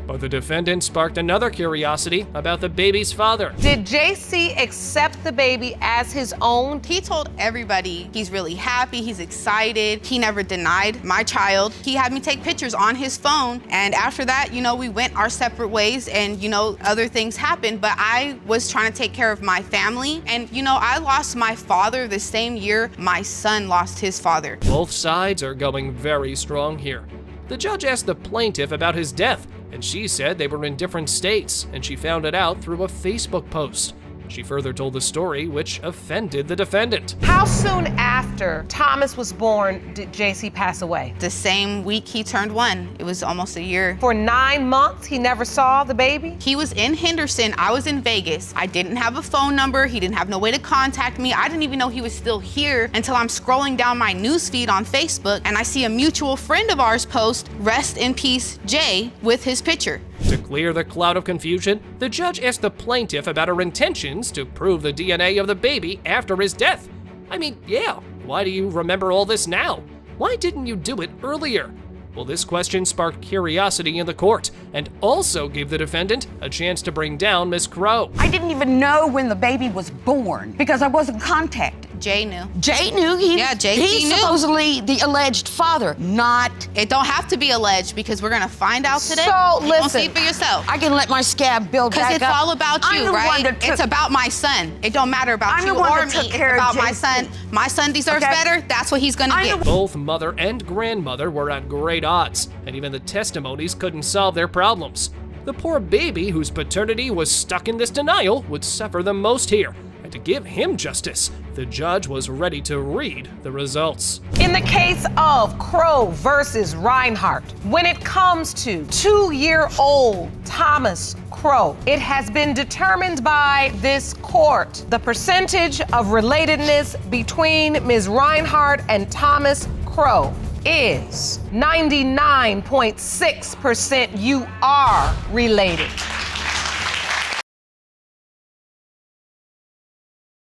But the defendant sparked another curiosity about the baby's father.
Did JC accept the baby as his own?
He told everybody he's really happy, he's excited. He never denied my child. He had me take pictures on his phone. And after that, we went our separate ways and, other things happened. But I was trying to take care of my family. And, I lost my father the same year my son lost his father.
Both sides are going very strong here. The judge asked the plaintiff about his death, and she said they were in different states, and she found it out through a Facebook post. She further told the story, which offended the defendant.
How soon after Thomas was born did JC pass away?
The same week he turned 1. It was almost a year.
For 9 months, he never saw the baby?
He was in Henderson. I was in Vegas. I didn't have a phone number. He didn't have no way to contact me. I didn't even know he was still here until I'm scrolling down my newsfeed on Facebook and I see a mutual friend of ours post, "Rest in peace, Jay," with his picture.
To clear the cloud of confusion, the judge asked the plaintiff about her intentions to prove the DNA of the baby after his death. I mean, yeah, why do you remember all this now? Why didn't you do it earlier? Well, this question sparked curiosity in the court and also gave the defendant a chance to bring down Miss Crow.
I didn't even know when the baby was born because I wasn't contacted.
Jay knew.
Jay knew? He's
knew.
supposedly the alleged father, not...
It don't have to be alleged because we're gonna find out today.
So,
You're gonna
listen,
see for yourself.
I can let my scab build back up.
Because it's all about
I'm
you,
the
right?
one that took-
It's about my son. It don't matter about
I'm
you
the one
or
that
me.
took
It's
care of
about my
Jason.
son. My son deserves
Okay.
better. That's what he's gonna get.
Both mother and grandmother were at great odds, and even the testimonies couldn't solve their problems. The poor baby whose paternity was stuck in this denial would suffer the most here, and to give him justice, the judge was ready to read the results.
In the case of Crow versus Reinhardt, when it comes to 2-year-old Thomas Crow, it has been determined by this court the percentage of relatedness between Ms. Reinhardt and Thomas Crow is 99.6% you are related.